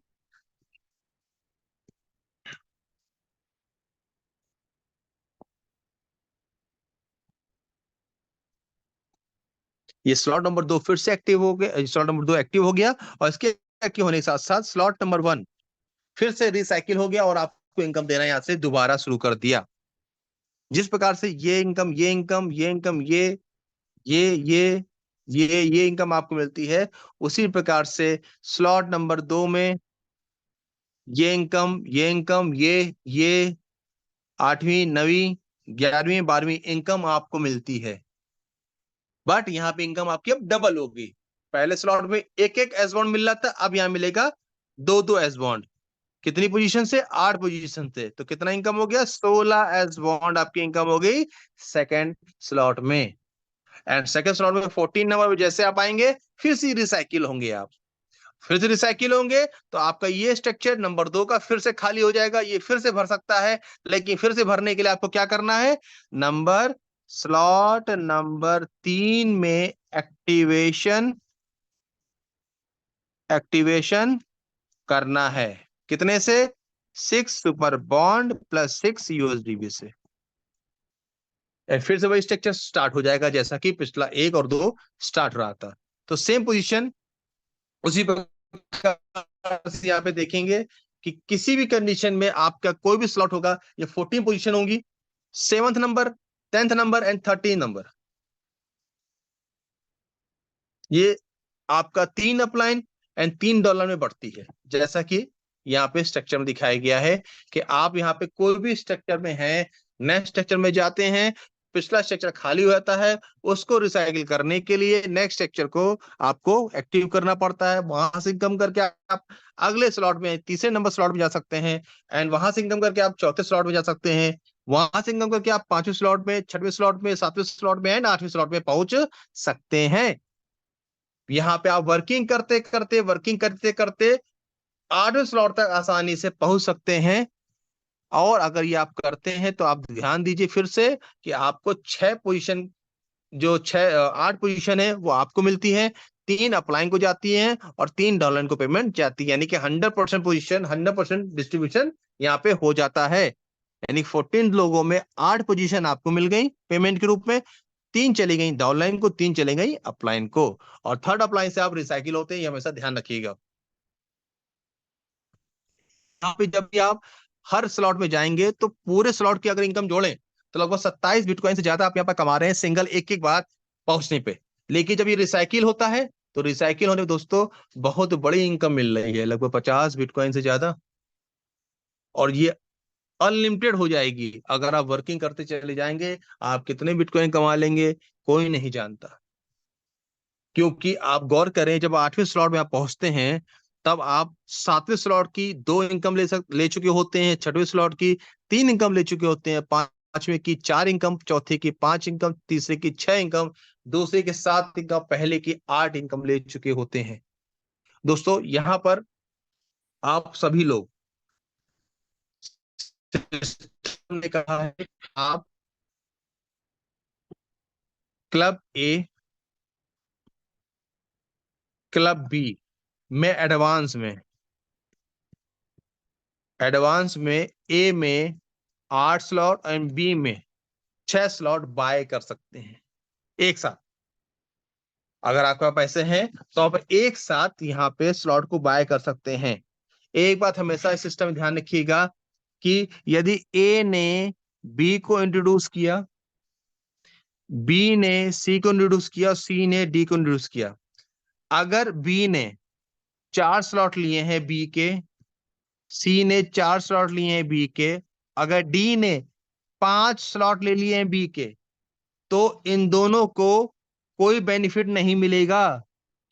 ये स्लॉट नंबर 2 फिर से एक्टिव हो गया, स्लॉट नंबर 2 एक्टिव हो गया और इसके एक्टिव होने के साथ साथ स्लॉट नंबर 1 फिर से रिसाइकिल हो गया और आपको इनकम देना यहां से दोबारा शुरू कर दिया। जिस प्रकार से ये इनकम, ये इनकम, ये इनकम, ये ये ये इनकम आपको मिलती है, उसी प्रकार से स्लॉट नंबर 2 में ये इनकम, ये इनकम, ये 8वीं 9वीं 11वीं 12वीं इनकम आपको मिलती है। बट यहाँ पे इनकम आपकी अब डबल होगी। पहले स्लॉट में एक एक एस बॉन्ड मिल रहा था, अब यहाँ मिलेगा 2 एस बॉन्ड। कितनी पोजीशन से? 8 पोजीशन से। तो कितना इनकम हो गया? 16 एस बॉन्ड आपकी इनकम हो गई सेकेंड स्लॉट में। एंड सेकेंड स्लॉट में 14 नंबर में जैसे आप आएंगे फिर से रिसाइकिल होंगे आप, फिर से रिसाइकिल होंगे तो आपका ये स्ट्रक्चर नंबर 2 का फिर से खाली हो जाएगा, ये फिर से भर सकता है। लेकिन फिर से भरने के लिए आपको क्या करना है? नंबर स्लॉट नंबर 3 में एक्टिवेशन एक्टिवेशन करना है। कितने से? 6 सुपर बॉन्ड प्लस 6 यूएसडीबी से। फिर से वही स्ट्रक्चर स्टार्ट हो जाएगा जैसा कि पिछला 1 और 2 स्टार्ट रहा था। तो सेम पोजीशन उसी प्रकार से यहाँ पे देखेंगे कि किसी भी कंडीशन में आपका कोई भी स्लॉट होगा, ये 14 पोजीशन होंगी, 7th number, 10th number and 13 number, ये आपका 3 अपलाइन एंड $3 में बढ़ती है। जैसा कि यहाँ पे स्ट्रक्चर में दिखाया गया है कि आप यहाँ पे कोई भी स्ट्रक्चर में है, नेक्स्ट स्ट्रक्चर में जाते हैं, पिछला स्ट्रक्चर खाली हो जाता है, उसको रिसाइकिल करने के लिए नेक्स्ट स्ट्रक्चर को आपको एक्टिव करना पड़ता है। वहां से इनकम करके आप अगले स्लॉट में, तीसरे नंबर स्लॉट में जा सकते हैं, एंड वहां से इनकम करके आप चौथे स्लॉट में जा सकते हैं, वहां से इनकम करके आप 5वें स्लॉट में, 6वें स्लॉट में, 7वें स्लॉट में एंड 8वें स्लॉट में पहुंच सकते हैं। यहाँ पे आप वर्किंग करते करते 8वें स्लॉट तक आसानी से पहुंच सकते हैं। और अगर ये आप करते हैं तो आप ध्यान दीजिए फिर से कि आपको 6 पोजीशन, जो 8 पोजीशन है वो आपको मिलती है, 3 अप्लाइंग को जाती है और $3 को पेमेंट जाती है, यानी कि 100% पोजीशन, 100% डिस्ट्रीब्यूशन यहाँ पे हो जाता है। यानी 14 लोगों में 8 पोजीशन आपको मिल गई पेमेंट के रूप में, 3 चली गई डाउनलाइन को, 3 चली गई अपलाइन को, और थर्ड अपलाइन से आप रिसाइकिल होते हैं, ये हमेशा ध्यान रखिएगा। यहाँ पे जब भी आप हर स्लॉट में जाएंगे तो पूरे स्लॉट की अगर इनकम जोड़ें तो लगभग 27 बिटकॉइन से ज्यादा आप यहाँ पर कमा रहे हैं सिंगल एक एक बार पहुंचने पे। लेकिन जब ये रिसाइकिल होता है तो रिसाइकिल होने में दोस्तों बहुत बड़ी इनकम मिल रही है, लगभग 50 बिटकॉइन से ज्यादा, और ये अनलिमिटेड हो जाएगी। अगर आप वर्किंग करते चले जाएंगे, आप कितने बिटकॉइन कमा लेंगे कोई नहीं जानता। क्योंकि आप गौर करें, जब 8वें स्लॉट में आप पहुंचते हैं तब आप 7वें स्लॉट की 2 इनकम ले चुके होते हैं, 6वें स्लॉट की 3 इनकम ले चुके होते हैं, 5वें की 4 इनकम, चौथे की 5 इनकम, तीसरे की 6 इनकम, दूसरे की 7 इनकम, पहले की 8 इनकम ले चुके होते हैं। दोस्तों यहाँ पर आप सभी लोग ने कहा है आप क्लब ए, क्लब बी में एडवांस में ए में 8 स्लॉट एंड बी में 6 स्लॉट बाय कर सकते हैं एक साथ। अगर आपके पास पैसे हैं तो आप एक साथ यहाँ पे स्लॉट को बाय कर सकते हैं। एक बात हमेशा इस सिस्टम में ध्यान रखिएगा कि यदि ए ने बी को इंट्रोड्यूस किया, बी ने सी को इंट्रोड्यूस किया, सी ने डी को इंट्रोड्यूस किया, अगर बी ने 4 स्लॉट लिए हैं बी के, सी ने 4 स्लॉट लिए हैं बी के, अगर डी ने 5 स्लॉट ले लिए हैं बी के, तो इन दोनों को कोई बेनिफिट नहीं मिलेगा,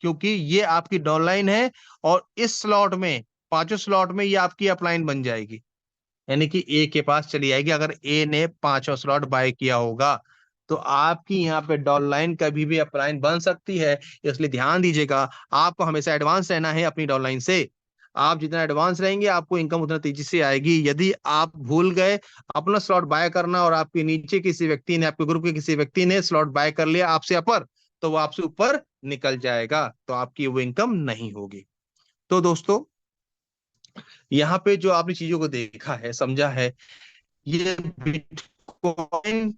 क्योंकि ये आपकी डाउनलाइन है और इस स्लॉट में, 5वें स्लॉट में ये आपकी अपलाइन बन जाएगी, यानी कि ए के पास चली जाएगी अगर ए ने 5वां स्लॉट बाय किया होगा। तो आपकी यहाँ पे डाउनलाइन कभी भी अपलाइन बन सकती है, इसलिए ध्यान दीजिएगा। आपको हमेशा एडवांस रहना है अपनी डाउनलाइन से। आप जितना एडवांस रहेंगे आपको इनकम उतना तेजी से आएगी। यदि आप भूल गए अपना स्लॉट बाय करना और आपके नीचे किसी व्यक्ति ने, आपके ग्रुप के किसी व्यक्ति ने स्लॉट बाय कर लिया आपसे अपर, तो वो आपसे ऊपर निकल जाएगा, तो आपकी वो इनकम नहीं होगी। तो दोस्तों यहाँ पे जो आपने चीजों को देखा है, समझा है, ये बिटकॉइन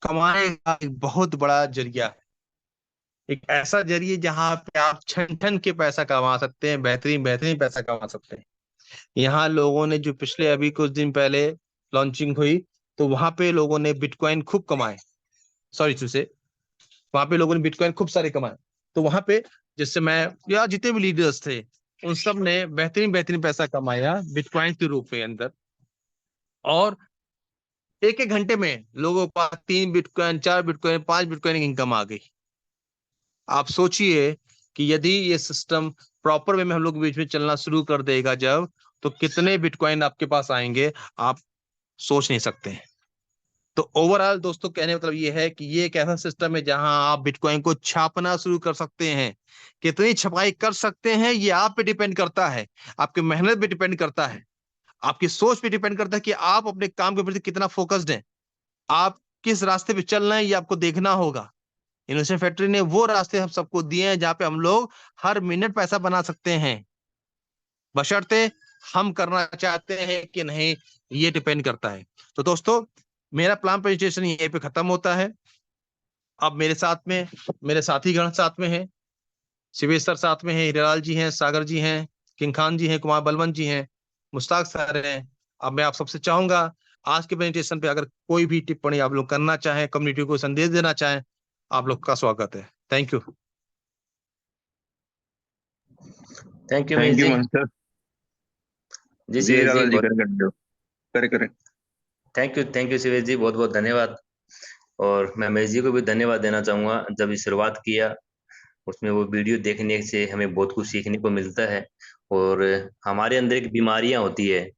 कमाने का एक बहुत बड़ा जरिया है, एक ऐसा जरिए जहां पे आप छन छन के पैसा कमा सकते हैं, बेहतरीन बेहतरीन पैसा कमा सकते हैं। यहाँ लोगों ने जो पिछले अभी कुछ दिन पहले लॉन्चिंग हुई, तो वहां पे लोगों ने बिटकॉइन खूब कमाए, सॉरी से वहां पे लोगों ने बिटकॉइन खूब सारे कमाए। तो वहां पे जैसे मैं या जितने भी लीडर्स थे उन सब ने बेहतरीन बेहतरीन पैसा कमाया बिटकॉइन के रूप में अंदर, और एक एक घंटे में लोगों के पास 3 बिटकॉइन, 4 बिटकॉइन, 5 बिटकॉइन की इनकम आ गई। आप सोचिए कि यदि ये सिस्टम प्रॉपर वे में हम लोग बीच में चलना शुरू कर देगा जब, तो कितने बिटकॉइन आपके पास आएंगे आप सोच नहीं सकते हैं। तो ओवरऑल दोस्तों कहने मतलब ये है कि ये एक ऐसा सिस्टम है जहां आप बिटकॉइन को छापना शुरू कर सकते हैं। कितनी छपाई कर सकते हैं ये आप पे डिपेंड करता है, आपकी मेहनत पे डिपेंड करता है, आपकी सोच पे डिपेंड करता है कि आप अपने काम के प्रति कितना फोकस्ड हैं, आप किस रास्ते पे चल रहे हैं, ये आपको देखना होगा। इनोवेशन फैक्ट्री ने वो रास्ते हम सबको दिए हैं जहां पे हम लोग हर मिनट पैसा बना सकते हैं, बशर्ते हम करना चाहते हैं कि नहीं, ये डिपेंड करता है। तो दोस्तों मेरा प्लान प्रेजेंटेशन यहीं पे खत्म होता है। अब मेरे साथ में मेरे साथी गण साथ में हैं, शिवेश सर साथ में हैं, हीरालाल जी हैं, सागर जी हैं, किंग खान जी हैं, कुमार बलवंत जी हैं। मुश्ताक सर हैं। अब मैं आप सबसे चाहूंगा, आज के प्रेजेंटेशन पे अगर कोई भी टिप्पणी आप लोग करना चाहें, कम्युनिटी को संदेश देना चाहें, आप लोग का स्वागत है। Thank you. Thank you thank Mahesh you ji. Master ji ji. Shivesh ji Hiralal ji बहुत करें करें। थैंक यू शिवेश जी, बहुत बहुत धन्यवाद। और मैं महेश जी को भी धन्यवाद देना चाहूंगा। जब ये शुरुआत किया उसमें वो वीडियो देखने से हमें बहुत कुछ सीखने को मिलता है। और हमारे अंदर एक बीमारियां होती है,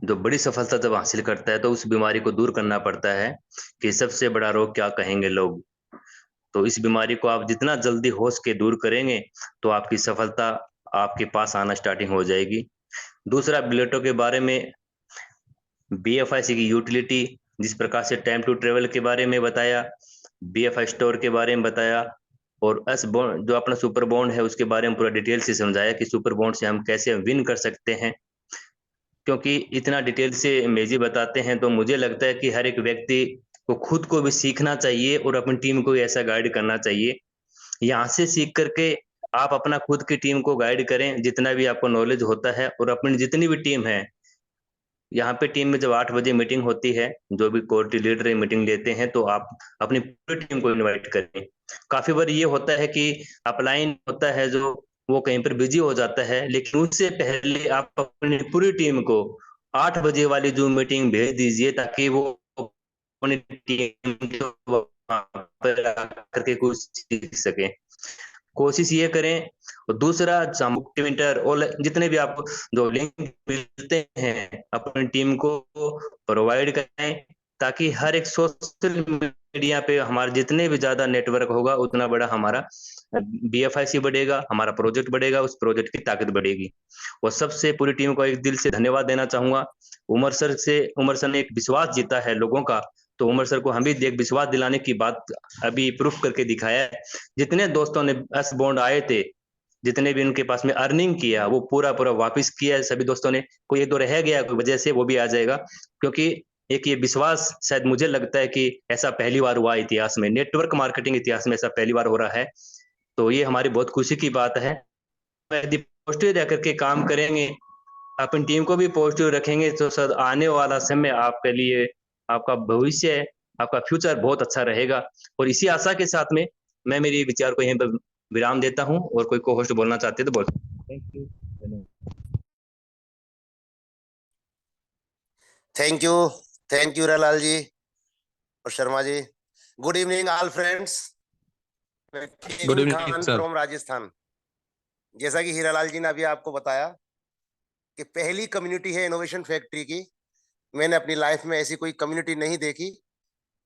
जो बड़ी सफलता जब हासिल करता है तो उस बीमारी को दूर करना पड़ता है कि सबसे बड़ा रोग क्या कहेंगे लोग। तो इस बीमारी को आप जितना जल्दी हो सके दूर करेंगे तो आपकी सफलता आपके पास आना स्टार्टिंग हो जाएगी। दूसरा, बिलेटो के बारे में, बीएफआईसी की यूटिलिटी, जिस प्रकार से टाइम टू ट्रेवल के बारे में बताया, बीएफआई स्टोर के बारे में बताया, और एस बॉन्ड जो अपना सुपर बॉन्ड है उसके बारे में पूरा डिटेल से समझाया कि सुपर बॉन्ड से हम कैसे विन कर सकते हैं। क्योंकि इतना डिटेल से मेजी बताते हैं तो मुझे लगता है कि हर एक व्यक्ति को खुद को भी सीखना चाहिए और अपनी टीम को भी ऐसा गाइड करना चाहिए। यहाँ से सीख करके आप अपना खुद की टीम को गाइड करें जितना भी आपको नॉलेज होता है, और अपनी जितनी भी टीम है, यहाँ पे टीम में जब 8 बजे मीटिंग होती है, जो भी कोर लीडर मीटिंग लेते हैं, तो आप अपनी पूरी टीम को इनवाइट करें। काफी बार ये होता है कि अपलाइन होता है जो वो कहीं पर बिजी हो जाता है, लेकिन उससे पहले आप अपनी पूरी टीम को 8 बजे वाली जूम मीटिंग भेज दीजिए ताकि वो अपनी टीम पर आकर के कुछ सीख सके। कोशिश ये करें। और दूसरा, ट्विटर और जितने भी आप जो लिंक मिलते हैं अपनी टीम को प्रोवाइड करें, ताकि हर एक सोशल मीडिया पे हमारे जितने भी ज्यादा नेटवर्क होगा उतना बड़ा हमारा बीएफआईसी बढ़ेगा, हमारा प्रोजेक्ट बढ़ेगा, उस प्रोजेक्ट की ताकत बढ़ेगी। और सबसे पूरी टीम को एक दिल से धन्यवाद देना चाहूंगा। उमर सर ने एक विश्वास जीता है लोगों का, तो उमर सर को हम भी एक विश्वास दिलाने की बात अभी प्रूफ करके दिखाया है। जितने दोस्तों ने एस बॉन्ड आए थे, जितने भी उनके पास में अर्निंग किया, वो पूरा पूरा वापस किया है सभी दोस्तों ने। कोई एक दो रह गया कोई वजह से, वो भी आ जाएगा। क्योंकि एक ये विश्वास शायद मुझे लगता है कि ऐसा पहली बार हुआ इतिहास में, नेटवर्क मार्केटिंग इतिहास में ऐसा पहली बार हो रहा है। तो ये हमारी बहुत खुशी की बात है। यदि पॉजिटिव रह करके काम करेंगे, अपनी टीम को भी पॉजिटिव रखेंगे, तो सर आने वाला समय आपके लिए, आपका भविष्य, आपका फ्यूचर बहुत अच्छा रहेगा। और इसी आशा के साथ में मैं मेरी विचार को यहीं पर विराम देता हूं। और कोई को होस्ट बोलना चाहते तो बोल। Thank you. Thank you. Thank you Hiralal ji और Sharma ji. Good evening all friends. Good evening sir. From Rajasthan. जैसा कि हीरालाल जी ने अभी आपको बताया कि पहली कम्युनिटी है इनोवेशन फैक्ट्री की। मैंने अपनी लाइफ में ऐसी कोई कम्युनिटी नहीं देखी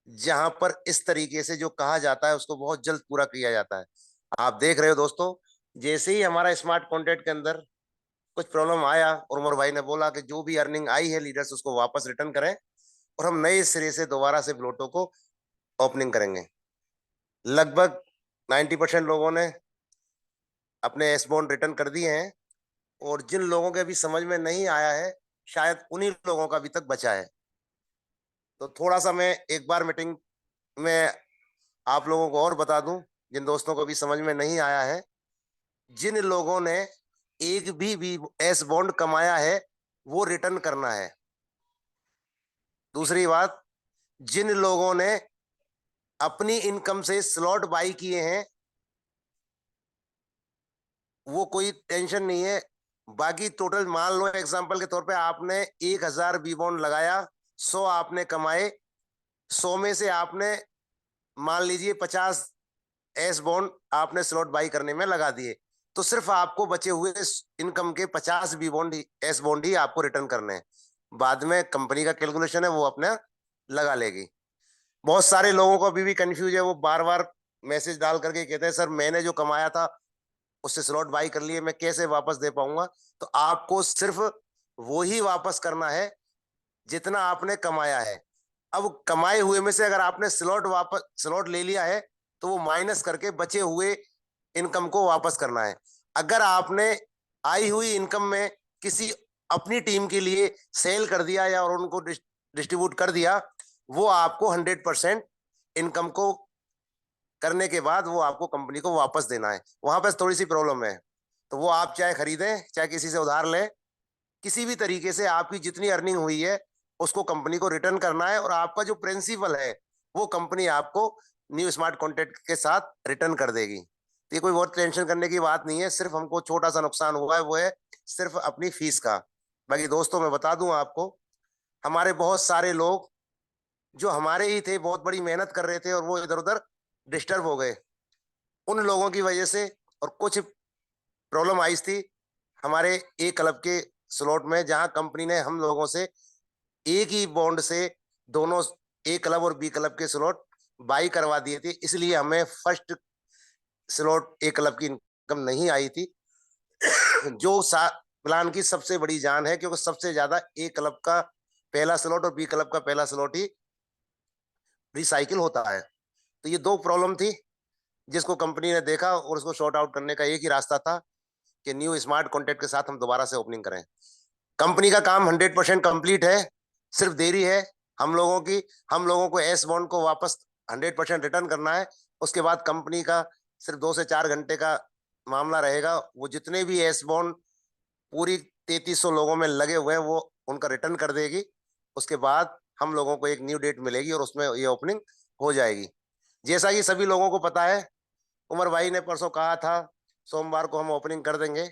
जहां पर इस तरीके से जो कहा जाता है उसको बहुत जल्द पूरा किया जाता है। आप देख रहे हो दोस्तों, जैसे ही हमारा स्मार्ट कॉन्ट्रैक्ट के अंदर कुछ प्रॉब्लम आया और उमर भाई ने बोला कि जो भी अर्निंग आई है लीडर्स उसको वापस रिटर्न करें और हम नए सिरे से दोबारा से ब्लोटो को ओपनिंग करेंगे। लगभग 90% लोगों ने अपने एस बॉन्ड रिटर्न कर दिए हैं, और जिन लोगों के अभी समझ में नहीं आया है शायद उन्हीं लोगों का अभी तक बचा है। तो थोड़ा सा मैं एक बार मीटिंग में आप लोगों को और बता दूं, जिन दोस्तों को अभी समझ में नहीं आया है, जिन लोगों ने एक भी एस बॉन्ड कमाया है वो रिटर्न करना है। दूसरी बात, जिन लोगों ने अपनी इनकम से स्लॉट बाई किए हैं वो कोई टेंशन नहीं है। बाकी टोटल मान लो एग्जांपल के तौर पे आपने 1000 बी बॉन्ड लगाया, 100 आपने कमाए, 100 में से आपने मान लीजिए 50 एस बॉन्ड आपने स्लॉट बाई करने में लगा दिए, तो सिर्फ आपको बचे हुए इनकम के 50 बी बॉन्ड एस बॉन्ड ही आपको रिटर्न करने हैं। बाद में कंपनी का कैलकुलेशन है वो अपने लगा लेगी। बहुत सारे लोगों को अभी भी कंफ्यूज है, वो बार बार मैसेज डाल करके कहते हैं सर मैंने जो कमाया था उससे स्लॉट बाई कर लिए, मैं कैसे वापस दे पाऊंगा। तो आपको सिर्फ वो ही वापस करना है जितना आपने कमाया है। अब कमाए हुए में से अगर आपने स्लॉट ले लिया है तो वो माइनस करके बचे हुए इनकम को वापस करना है। अगर आपने आई हुई इनकम में किसी अपनी टीम के लिए सेल कर दिया या और उनको डिस्ट्रीब्यूट कर दिया, वो आपको 100% इनकम को करने के बाद वो आपको कंपनी को वापस देना है। वहां पर थोड़ी सी प्रॉब्लम है, तो वो आप चाहे खरीदें चाहे किसी से उधार लें, किसी भी तरीके से आपकी जितनी अर्निंग हुई है उसको कंपनी को रिटर्न करना है, और आपका जो प्रिंसिपल है वो कंपनी आपको न्यू स्मार्ट कॉन्ट्रैक्ट के साथ रिटर्न कर देगी। तो ये कोई बहुत टेंशन करने की बात नहीं है, सिर्फ हमको छोटा सा नुकसान हुआ है, वो है सिर्फ अपनी फीस का। बाकी दोस्तों मैं बता दूं आपको, हमारे बहुत सारे लोग जो हमारे ही थे, बहुत बड़ी मेहनत कर रहे थे और वो इधर उधर डिस्टर्ब हो गए। उन लोगों की वजह से और कुछ प्रॉब्लम आई थी हमारे ए क्लब के स्लॉट में, जहां कंपनी ने हम लोगों से एक ही बॉन्ड से दोनों ए क्लब और बी क्लब के स्लॉट बाई करवा दिए थे, इसलिए हमें फर्स्ट स्लॉट ए क्लब की इनकम नहीं आई थी, जो प्लान की सबसे बड़ी जान है, क्योंकि सबसे ज्यादा ए क्लब का पहला स्लॉट और बी क्लब का पहला स्लॉट ही रिसाइकिल होता है। तो ये दो प्रॉब्लम थी जिसको कंपनी ने देखा और उसको शॉर्ट आउट करने का एक ही रास्ता था कि न्यू स्मार्ट कॉन्ट्रैक्ट के साथ हम दोबारा से ओपनिंग करें। कंपनी का काम 100% कंप्लीट है, सिर्फ देरी है हम लोगों की। हम लोगों को एस बॉन्ड को वापस 100% रिटर्न करना है। उसके बाद कंपनी का सिर्फ 2 से 4 घंटे का मामला रहेगा। वो जितने भी एस बॉन्ड पूरी 3300 लोगों में लगे हुए हैं वो उनका रिटर्न कर देगी। उसके बाद हम लोगों को एक न्यू डेट मिलेगी और उसमें ये ओपनिंग हो जाएगी। जैसा कि सभी लोगों को पता है, उमर भाई ने परसों कहा था सोमवार को हम ओपनिंग कर देंगे।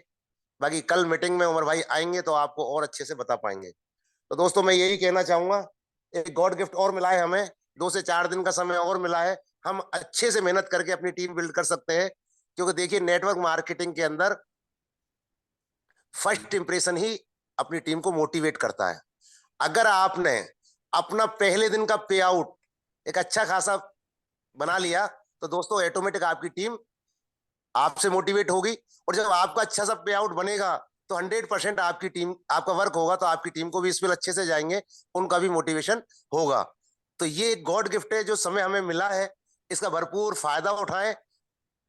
बाकी कल मीटिंग में उमर भाई आएंगे तो आपको और अच्छे से बता पाएंगे। तो दोस्तों मैं यही कहना चाहूंगा, एक गॉड गिफ्ट और मिला है हमें, 2 से 4 दिन का समय और मिला है। हम अच्छे से मेहनत करके अपनी टीम बिल्ड कर सकते हैं, क्योंकि देखिए नेटवर्क मार्केटिंग के अंदर फर्स्ट इंप्रेशन ही अपनी टीम को मोटिवेट करता है। अगर आपने अपना पहले दिन का पे आउट एक अच्छा खासा बना लिया तो दोस्तों ऑटोमेटिक आपकी टीम आपसे मोटिवेट होगी, और जब आपका अच्छा सा पे आउट बनेगा तो 100% आपकी टीम, आपका वर्क होगा तो आपकी टीम को भी इस पर अच्छे से जाएंगे, उनका भी मोटिवेशन होगा। तो ये एक गॉड गिफ्ट है जो समय हमें मिला है, इसका भरपूर फायदा उठाएं,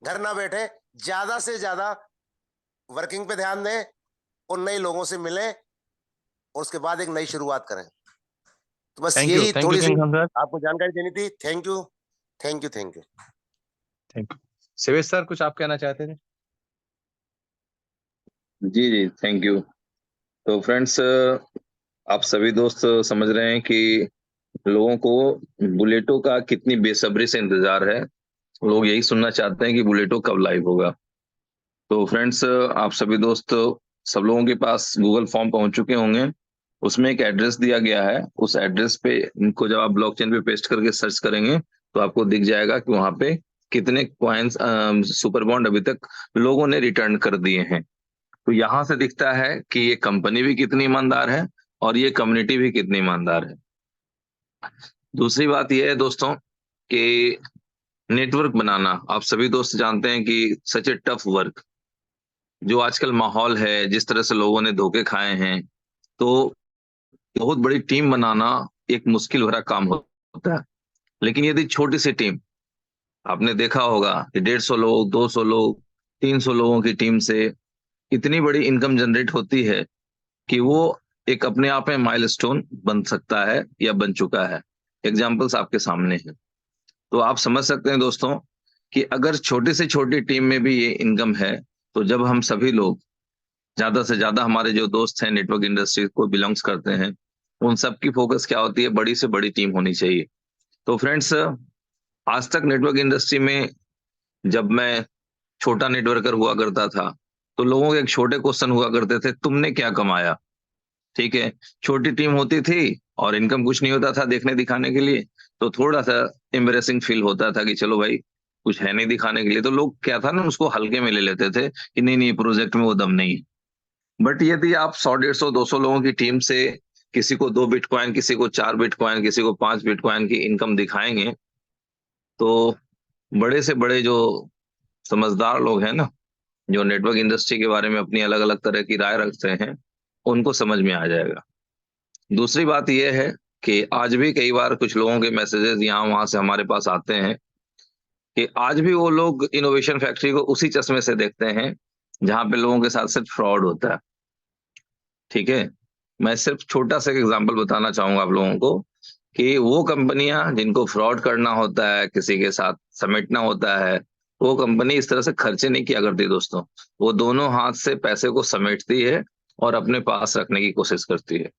घर ना बैठे, ज्यादा से ज्यादा वर्किंग पे ध्यान दें और नए लोगों से मिलें और उसके बाद एक नई शुरुआत करें। तो बस यही थैंक यू थोड़ी सी सर। आपको जानकारी देनी थी। Thank you, thank you, thank you. Thank you. Shivesh sir कुछ आप कहना चाहते थे? जी जी, थैंक यू। तो फ्रेंड्स, आप सभी दोस्त समझ रहे हैं कि लोगों को बुलेटो का कितनी बेसब्री से इंतजार है। लोग यही सुनना चाहते हैं कि बुलेटो कब लाइव होगा। तो फ्रेंड्स, आप सभी दोस्त, सब लोगों के पास गूगल फॉर्म पहुंच चुके होंगे। उसमें एक एड्रेस दिया गया है। उस एड्रेस पे इनको जब आप ब्लॉकचेन पे पेस्ट करके सर्च करेंगे तो आपको दिख जाएगा कि वहां पे कितने कॉइन्स सुपर बॉन्ड अभी तक लोगों ने रिटर्न कर दिए हैं। तो यहां से दिखता है कि ये कंपनी भी कितनी ईमानदार है और ये कम्युनिटी भी कितनी ईमानदार है। दूसरी बात यह है दोस्तों कि नेटवर्क बनाना, आप सभी दोस्त जानते हैं कि सच ए टफ वर्क। जो आजकल माहौल है, जिस तरह से लोगों ने धोखे खाए हैं, तो बहुत बड़ी टीम बनाना एक मुश्किल भरा काम होता है। लेकिन यदि छोटी सी टीम, आपने देखा होगा कि 150 लोग, 200 लोग, 300 लोगों की टीम से इतनी बड़ी इनकम जनरेट होती है कि वो एक अपने आप में माइलस्टोन बन सकता है या बन चुका है। एग्जाम्पल्स आपके सामने हैं। तो आप समझ सकते हैं दोस्तों कि अगर छोटी से छोटी टीम में भी ये इनकम है, तो जब हम सभी लोग, ज्यादा से ज्यादा हमारे जो दोस्त हैं नेटवर्क इंडस्ट्री को बिलोंग्स करते हैं, उन सब की फोकस क्या होती है? बड़ी से बड़ी टीम होनी चाहिए। तो फ्रेंड्स, आज तक नेटवर्क इंडस्ट्री में जब मैं छोटा नेटवर्कर हुआ करता था तो लोगों के एक छोटे क्वेश्चन हुआ करते थे, तुमने क्या कमाया? ठीक है, छोटी टीम होती थी और इनकम कुछ नहीं होता था देखने दिखाने के लिए, तो थोड़ा सा एम्बेरेसिंग फील होता था कि चलो भाई कुछ है नहीं दिखाने के लिए, तो लोग क्या था ना, उसको हल्के में ले लेते थे कि नहीं नहीं, प्रोजेक्ट में वो दम नहीं है। बट यदि आप 100, 150, 200 लोगों की टीम से किसी को 2 बिटकॉइन, किसी को 4 बिटकॉइन, किसी को 5 बिटकॉइन की इनकम दिखाएंगे, तो बड़े से बड़े जो समझदार लोग हैं ना, जो नेटवर्क इंडस्ट्री के बारे में अपनी अलग अलग तरह की राय रखते हैं, उनको समझ में आ जाएगा। दूसरी बात यह है कि आज भी कई बार कुछ लोगों के मैसेजेस यहाँ वहां से हमारे पास आते हैं कि आज भी वो लोग इनोवेशन फैक्ट्री को उसी चश्मे से देखते हैं जहां पे लोगों के साथ सिर्फ फ्रॉड होता है। ठीक है, मैं सिर्फ छोटा सा एग्जांपल बताना चाहूंगा आप लोगों को कि वो कंपनियां जिनको फ्रॉड करना होता है, किसी के साथ समेटना होता है, वो कंपनी इस तरह से खर्चे नहीं किया करती दोस्तों। वो दोनों हाथ से पैसे को समेटती है और अपने पास रखने की कोशिश करती है।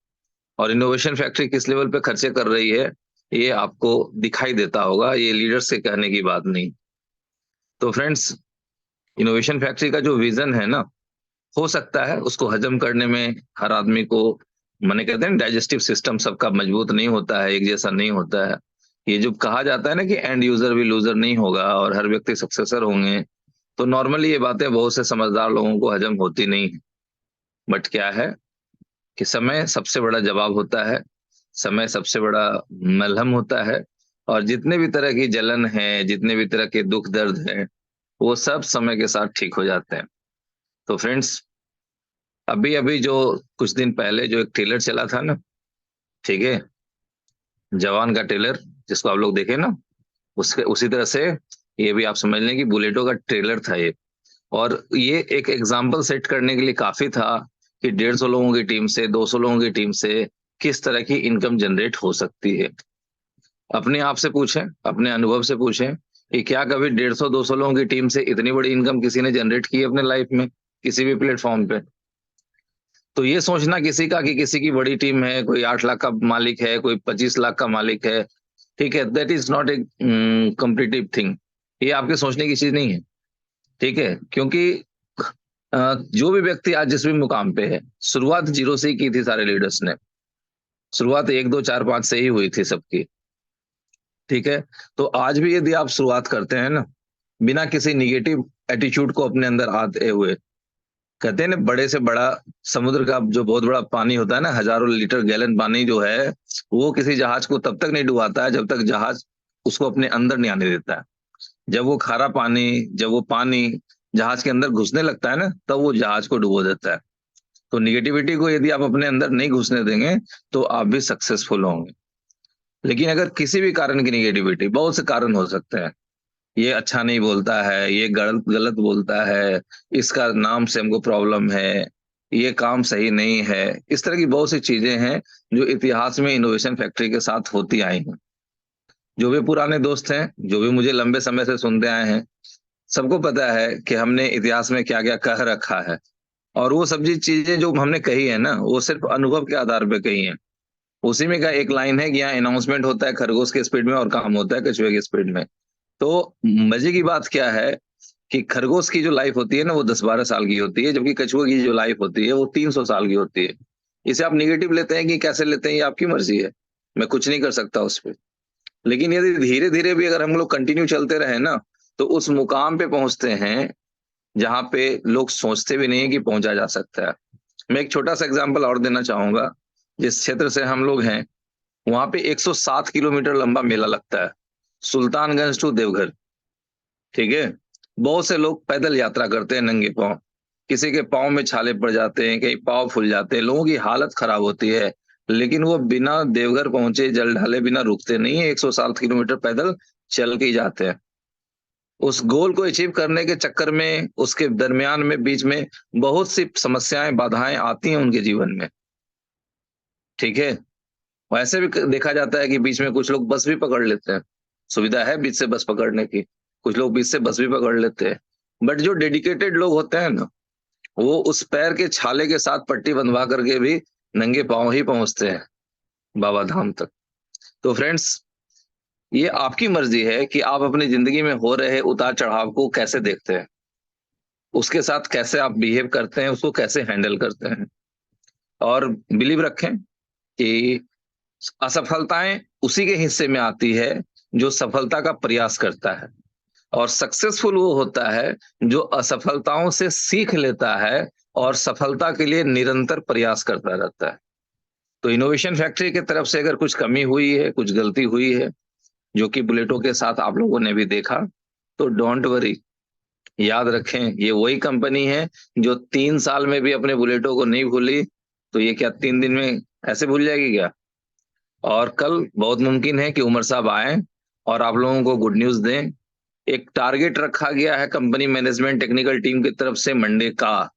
और इनोवेशन फैक्ट्री किस लेवल पे खर्चे कर रही है ये आपको दिखाई देता होगा, ये लीडर्स के कहने की बात नहीं। तो फ्रेंड्स, इनोवेशन फैक्ट्री का जो विजन है ना, हो सकता है उसको हजम करने में हर आदमी को, माने कहते हैं डाइजेस्टिव सिस्टम सबका मजबूत नहीं होता है, एक जैसा नहीं होता है। ये जो कहा जाता है ना कि एंड यूजर भी लूजर नहीं होगा और हर व्यक्ति सक्सेसर होंगे, तो नॉर्मली ये बातें बहुत से समझदार लोगों को हजम होती नहीं है। बट क्या है कि समय सबसे बड़ा जवाब होता है, समय सबसे बड़ा मलहम होता है। और जितने भी तरह की जलन है, जितने भी तरह के दुख दर्द है, वो सब समय के साथ ठीक हो जाते हैं। तो फ्रेंड्स, अभी अभी जो कुछ दिन पहले जो एक ट्रेलर चला था ना, ठीक है, जवान का ट्रेलर, जिसको आप लोग देखे ना, उसके उसी तरह से ये भी आप समझ लें कि बुलेटो का ट्रेलर था ये। और ये एक एग्जाम्पल सेट करने के लिए काफी था कि 150 लोगों की टीम से, 200 लोगों की टीम से किस तरह की इनकम जनरेट हो सकती है। अपने आप से पूछें, अपने अनुभव से पूछें कि क्या कभी 150-200 लोगों की टीम से इतनी बड़ी इनकम किसी ने जनरेट की है अपने लाइफ में, किसी भी प्लेटफॉर्म पे। तो ये सोचना किसी का कि किसी की बड़ी टीम है, कोई 8 लाख का मालिक है, कोई 25 लाख का मालिक है, ठीक है, that is not a competitive thing. ये आपके सोचने की चीज नहीं है, ठीक है। क्योंकि जो भी व्यक्ति आज जिस भी मुकाम पे है, शुरुआत जीरो से ही की थी सारे लीडर्स ने। शुरुआत 1 2 4 5 से ही हुई थी सबकी, ठीक है। तो आज भी यदि आप शुरुआत करते हैं ना, बिना किसी निगेटिव एटीट्यूड को अपने अंदर आते हुए, कहते हैं ना बड़े से बड़ा समुद्र का जो बहुत बड़ा पानी होता है ना, हजारों लीटर गैलन पानी जो है, वो किसी जहाज को तब तक नहीं डुबाता है जब तक जहाज उसको अपने अंदर नहीं आने देता है। जब वो खारा पानी, जब वो पानी जहाज के अंदर घुसने लगता है ना, तब वो जहाज को डुबो देता है। तो निगेटिविटी को यदि आप अपने अंदर नहीं घुसने देंगे तो आप भी सक्सेसफुल होंगे। लेकिन अगर किसी भी कारण की निगेटिविटी, बहुत से कारण हो सकते हैं, ये अच्छा नहीं बोलता है, ये गलत गलत बोलता है, इसका नाम से हमको प्रॉब्लम है, ये काम सही नहीं है, इस तरह की बहुत सी चीजें हैं जो इतिहास में इनोवेशन फैक्ट्री के साथ होती आई हैं। जो भी पुराने दोस्त हैं, जो भी मुझे लंबे समय से सुनते आए हैं, सबको पता है कि हमने इतिहास में क्या क्या कह रखा है। और वो सब चीजें जो हमने कही है ना, वो सिर्फ अनुभव के आधार पर कही है। उसी में का एक लाइन है कि यहाँ अनाउंसमेंट होता है खरगोश के स्पीड में और काम होता है कछुए की स्पीड में। तो मजे की बात क्या है कि खरगोश की जो लाइफ होती है ना, वो 10-12 साल की होती है, जबकि कछुए की जो लाइफ होती है वो 300 साल की होती है। इसे आप निगेटिव लेते हैं कि कैसे लेते हैं, ये आपकी मर्जी है, मैं कुछ नहीं कर सकता उस पर। लेकिन यदि धीरे धीरे भी अगर हम लोग कंटिन्यू चलते रहे ना, तो उस मुकाम पे पहुंचते हैं जहां पे लोग सोचते भी नहीं है कि पहुंचा जा सकता है। मैं एक छोटा सा एग्जाम्पल और देना चाहूंगा। जिस क्षेत्र से हम लोग हैं, वहां पे 107 किलोमीटर लंबा मेला लगता है, सुल्तानगंज टू देवघर, ठीक है। बहुत से लोग पैदल यात्रा करते हैं नंगे पांव, किसी के पाँव में छाले पड़ जाते हैं, कहीं पाँव फूल जाते हैं, लोगों की हालत खराब होती है। लेकिन वो बिना देवघर पहुंचे, जल ढाले बिना रुकते नहीं है, 107 किलोमीटर पैदल चल के ही जाते हैं। उस गोल को अचीव करने के चक्कर में, उसके दरमियान में, बीच में बहुत सी समस्याएं, बाधाएं आती हैं उनके जीवन में, ठीक है। वैसे भी देखा जाता है कि बीच में कुछ लोग बस भी पकड़ लेते हैं, सुविधा है बीच से बस पकड़ने की, कुछ लोग बीच से बस भी पकड़ लेते हैं। बट जो डेडिकेटेड लोग होते हैं ना, वो उस पैर के छाले के साथ पट्टी बंधवा करके भी नंगे पांव ही पहुंचते हैं बाबा धाम तक। तो फ्रेंड्स, ये आपकी मर्जी है कि आप अपनी जिंदगी में हो रहे उतार चढ़ाव को कैसे देखते हैं, उसके साथ कैसे आप बिहेव करते हैं, उसको कैसे हैंडल करते हैं। और बिलीव रखें कि असफलताएं उसी के हिस्से में आती है जो सफलता का प्रयास करता है। और सक्सेसफुल वो होता है जो असफलताओं से सीख लेता है और सफलता के लिए निरंतर प्रयास करता रहता है। तो इनोवेशन फैक्ट्री की तरफ से अगर कुछ कमी हुई है, कुछ गलती हुई है, जो कि बुलेटो के साथ आप लोगों ने भी देखा, तो डोंट वरी, याद रखें ये वही कंपनी है जो 3 साल में भी अपने बुलेटो को नहीं भूली, तो ये क्या 3 दिन में ऐसे भूल जाएगी क्या? और कल बहुत मुमकिन है कि उमर साहब आए और आप लोगों को गुड न्यूज दें। एक टारगेट रखा गया है कंपनी मैनेजमेंट टेक्निकल टीम की तरफ से मंडे का।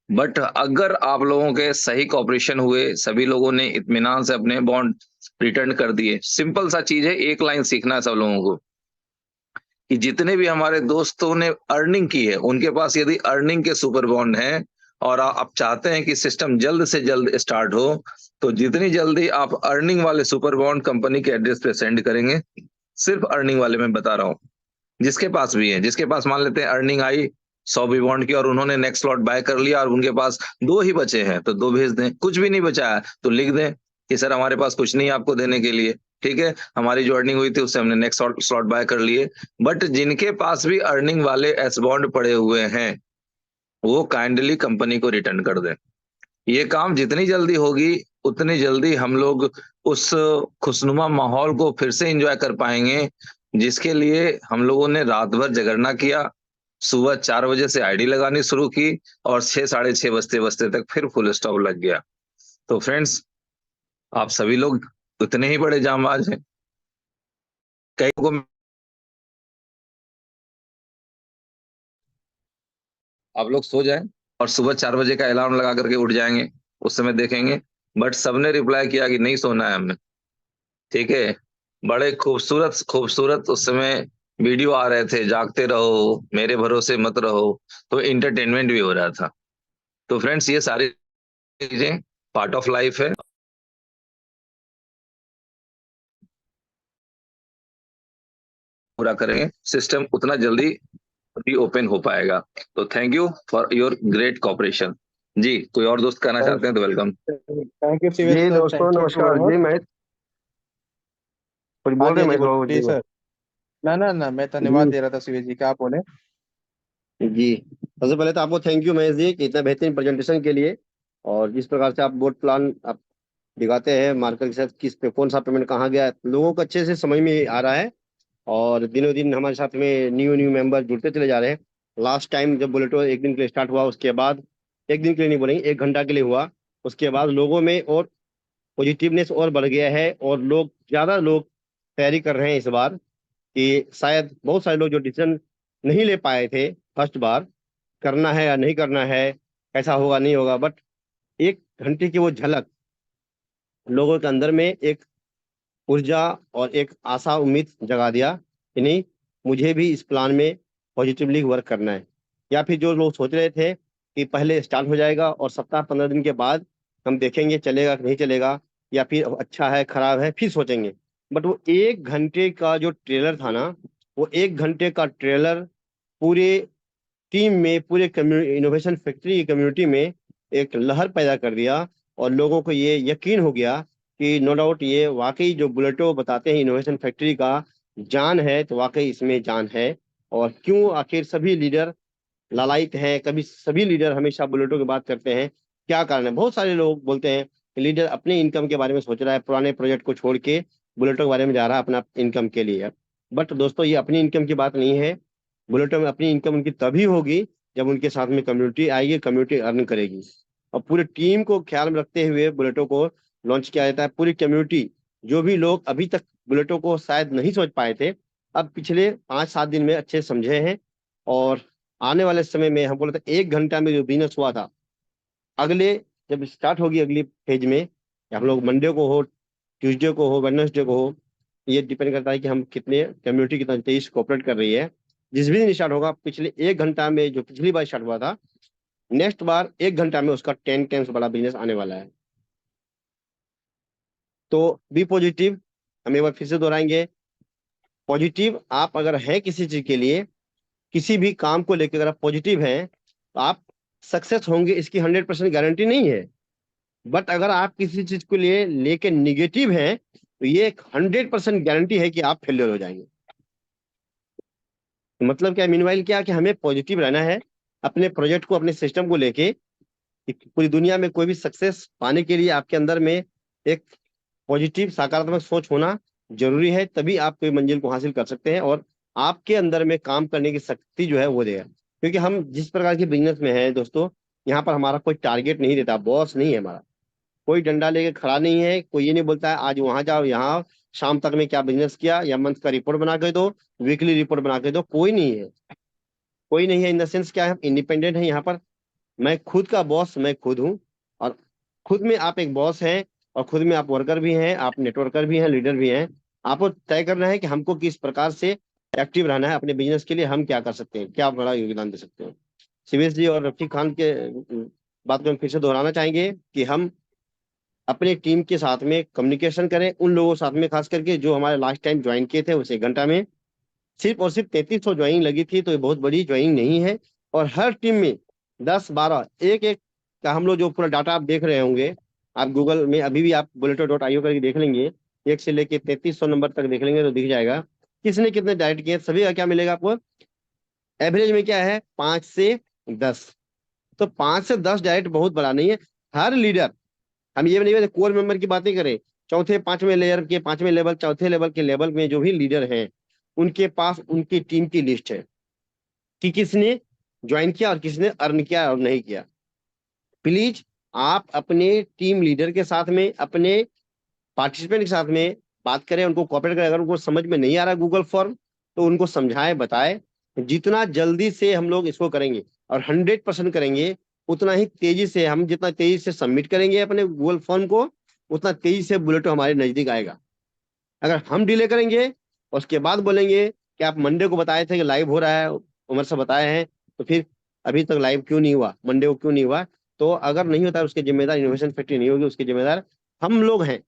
बट अगर आप लोगों के सही कॉपरेशन हुए, सभी लोगों ने इत्मीनान से अपने बॉन्ड रिटर्न कर दिए, सिंपल सा चीज है, एक लाइन सीखना है सब लोगों को कि जितने भी हमारे दोस्तों ने अर्निंग की है, उनके पास यदि अर्निंग के सुपर बॉन्ड हैं, और आप चाहते हैं कि सिस्टम जल्द से जल्द स्टार्ट हो, तो जितनी जल्दी आप अर्निंग वाले सुपर बॉन्ड कंपनी के एड्रेस पे सेंड करेंगे, सिर्फ अर्निंग वाले मैं बता रहा हूँ, जिसके पास भी है, जिसके पास मान लेते हैं अर्निंग आई 100 बी बॉन्ड की और उन्होंने नेक्स्ट लॉट बाय कर लिया और उनके पास 2 ही बचे हैं, तो 2 भेज दें। कुछ भी नहीं बचा है तो लिख दें कि सर हमारे पास कुछ नहीं है आपको देने के लिए, ठीक है, हमारी जो अर्निंग हुई थी उससे हमने नेक्स्ट स्लॉट बाय कर लिए। बट जिनके पास भी अर्निंग वाले एस बॉन्ड पड़े हुए हैं, वो काइंडली कंपनी को रिटर्न कर दें। ये काम जितनी जल्दी होगी उतनी जल्दी हम लोग उस खुशनुमा माहौल को फिर से एंजॉय कर पाएंगे, जिसके लिए हम लोगों ने रात भर जागरना किया, सुबह 4 बजे से आईडी लगानी शुरू की और 6 साढ़े 6 बजते बजते तक फिर फुल स्टॉप लग गया। तो फ्रेंड्स, आप सभी लोग उतने ही बड़े जांबाज हैं। कई को आप लोग सो जाएं और सुबह 4 बजे का अलार्म लगा करके उठ जाएंगे, उस समय देखेंगे, बट सबने रिप्लाई किया कि नहीं सोना है हमने, ठीक है। बड़े खूबसूरत खूबसूरत उस समय वीडियो आ रहे थे, जागते रहो, मेरे भरोसे मत रहो, तो इंटरटेनमेंट भी हो रहा था। तो फ्रेंड्स, ये सारी चीजें पार्ट ऑफ लाइफ है। पूरा करेंगे, सिस्टम उतना जल्दी भी ओपन हो पाएगा। तो thank you for your great cooperation. जी, कोई और दोस्त कहना चाहते हैं तो welcome. Thank you Shivesh ji sir, दोस्तों थैंक यू नमस्कार वेरी मच। जी। महेश कुछ हाँ बोल जी, रहे हाँ हैं जी, महेश बाबू बोलिए जी को? सर। ना ना ना, मैं धन्यवाद जी दे रहा था शिवेश जी का, आप बोले। जी, सबसे पहले तो आपको थैंक यू महेश जी कि इतना बेहतरीन प्रेजेंटेशन के लिए। और जिस प्रकार से आप बोर्ड प्लान आप दिखाते हैं, मार्कर के साथ किस पे कौन सा पेमेंट कहाँ गया, लोगों को अच्छे से समझ में आ रहा है। और दिनों दिन हमारे साथ में न्यू न्यू मेंबर जुड़ते चले जा रहे हैं। लास्ट टाइम जब बुलेटो एक दिन के लिए स्टार्ट हुआ, उसके बाद एक दिन के लिए नहीं बोलेंगे, 1 घंटा के लिए हुआ, उसके बाद लोगों में और पॉजिटिवनेस और बढ़ गया है। और लोग ज्यादा लोग तैयारी कर रहे हैं इस बार कि शायद बहुत सारे लोग जो डिसीजन नहीं ले पाए थे फर्स्ट बार, करना है या नहीं करना है, कैसा होगा नहीं होगा, बट 1 घंटे की वो झलक लोगों के अंदर में एक ऊर्जा और एक आशा उम्मीद जगा दिया कि नहीं, मुझे भी इस प्लान में पॉजिटिवली वर्क करना है। या फिर जो लोग सोच रहे थे कि पहले स्टार्ट हो जाएगा और सप्ताह 15 दिन के बाद हम देखेंगे चलेगा कि नहीं चलेगा, या फिर अच्छा है खराब है फिर सोचेंगे, बट वो 1 घंटे का जो ट्रेलर था ना, वो 1 घंटे का ट्रेलर पूरे टीम में, पूरे इनोवेशन फैक्ट्री की कम्युनिटी में एक लहर पैदा कर दिया। और लोगों को ये यकीन हो गया कि नो डाउट ये वाकई जो बुलेटो बताते हैं इनोवेशन फैक्ट्री का जान है, तो वाकई इसमें जान है। और क्यों आखिर सभी लीडर लालायित हैं, कभी सभी लीडर हमेशा बुलेटो की बात करते हैं, क्या कारण है? बहुत सारे लोग बोलते हैं कि लीडर अपने इनकम के बारे में सोच रहा है, पुराने प्रोजेक्ट को छोड़ के बुलेटो के बारे में जा रहा है अपना इनकम के लिए। बट दोस्तों, ये अपनी इनकम की बात नहीं है। बुलेटो में अपनी इनकम उनकी तभी होगी जब उनके साथ में कम्युनिटी आएगी, कम्युनिटी अर्न करेगी। और पूरे टीम को ख्याल में रखते हुए बुलेटो को लॉन्च किया जाता है। पूरी कम्युनिटी, जो भी लोग अभी तक बुलेटो को शायद नहीं समझ पाए थे, अब पिछले 5-7 दिन में अच्छे समझे हैं। और आने वाले समय में हम बोले तो 1 घंटा में जो बिजनेस हुआ था, अगले जब स्टार्ट होगी अगली फेज में, हम लोग मंडे को हो, ट्यूसडे को हो, वेडनेसडे को हो, ये डिपेंड करता है कि हम कितने कम्युनिटी कितना तेज कोऑपरेट कर रही है। जिस भी दिन स्टार्ट होगा, पिछले 1 घंटा में जो पिछली बार स्टार्ट हुआ था, नेक्स्ट बार 1 घंटा में उसका 10 टाइम्स बड़ा बिजनेस आने वाला है। तो बी पॉजिटिव, हम एक बार फिर से दोहराएंगे, पॉजिटिव आप अगर है किसी चीज के लिए, किसी भी काम को लेकर अगर आप पॉजिटिव हैं, तो आप सक्सेस होंगे, इसकी 100% गारंटी नहीं है। बट अगर आप किसी चीज को लिए लेके निगेटिव हैं, तो ये 100% गारंटी है कि आप फेलियर हो जाएंगे। तो मतलब क्या, मीनवाइल क्या कि हमें पॉजिटिव रहना है अपने प्रोजेक्ट को, अपने सिस्टम को लेके। कि पूरी दुनिया में कोई भी सक्सेस पाने के लिए आपके अंदर में एक पॉजिटिव सकारात्मक सोच होना जरूरी है, तभी आप कोई मंजिल को हासिल कर सकते हैं। और आपके अंदर में काम करने की शक्ति जो है वो देगा। क्योंकि हम जिस प्रकार के बिजनेस में हैं दोस्तों, यहाँ पर हमारा कोई टारगेट नहीं देता, बॉस नहीं है हमारा, कोई डंडा लेके खड़ा नहीं है, कोई ये नहीं बोलता है आज वहां जाओ, यहाँ शाम तक में क्या बिजनेस किया, या मंथ का रिपोर्ट बना के दो, वीकली रिपोर्ट बना के दो, कोई नहीं है। कोई नहीं है इन द सेंस क्या है, हम इंडिपेंडेंट है यहाँ पर। मैं खुद का बॉस मैं खुद हूँ। और खुद में आप एक बॉस हैं, और खुद में आप वर्कर भी हैं, आप नेटवर्कर भी हैं, लीडर भी हैं। आपको तय करना है कि हमको किस प्रकार से एक्टिव रहना है अपने बिजनेस के लिए, हम क्या कर सकते हैं, क्या बड़ा योगदान दे सकते हैं। शिवेश जी और रफीक खान के बात को हम फिर से दोहराना चाहेंगे कि हम अपने टीम के साथ में कम्युनिकेशन करें, उन लोगों के साथ में, खास करके जो हमारे लास्ट टाइम ज्वाइन किए थे उस 1 घंटा में सिर्फ और सिर्फ 3300 ज्वाइनिंग लगी थी, तो ये बहुत बड़ी ज्वाइनिंग नहीं है। और हर टीम में 10-12 एक एक का हम लोग जो पूरा डाटा आप देख रहे होंगे, आप गूगल में अभी भी आप bulleto.io करके देख लेंगे, 1 से लेके 3300 नंबर तक देख लेंगे तो दिख जाएगा किसने कितने डायरेक्ट किए, सभी का क्या मिलेगा आपको। एवरेज में क्या है, 5 से 10। तो 5 से 10 डायरेक्ट बहुत बड़ा नहीं है। हर लीडर, हम ये नहीं कोर मेंबर की बातें करें, चौथे पांचवें लेयर के, पांचवें लेवल, चौथे लेवल के लेवल में जो भी लीडर हैं, उनके पास उनकी टीम की लिस्ट है कि किसने ज्वाइन किया और किसने अर्न किया और नहीं किया। प्लीज आप अपने टीम लीडर के साथ में, अपने पार्टिसिपेंट के साथ में बात करें, उनको कॉपरेट करें। अगर उनको समझ में नहीं आ रहा गूगल फॉर्म तो उनको समझाएं, बताएं। जितना जल्दी से हम लोग इसको करेंगे और 100% करेंगे, उतना ही तेजी से, हम जितना तेजी से सबमिट करेंगे अपने गूगल फॉर्म को, उतना तेजी से बुलेटो हमारे नजदीक आएगा। अगर हम डिले करेंगे और उसके बाद बोलेंगे कि आप मंडे को बताए थे कि लाइव हो रहा है, उमर से बताए हैं, तो फिर अभी तक लाइव क्यों नहीं हुआ, मंडे को क्यों नहीं हुआ। तो अगर नहीं होता है उसके जिम्मेदार इनोवेशन फैक्ट्री नहीं होगी, उसके जिम्मेदार हम लोग हैं।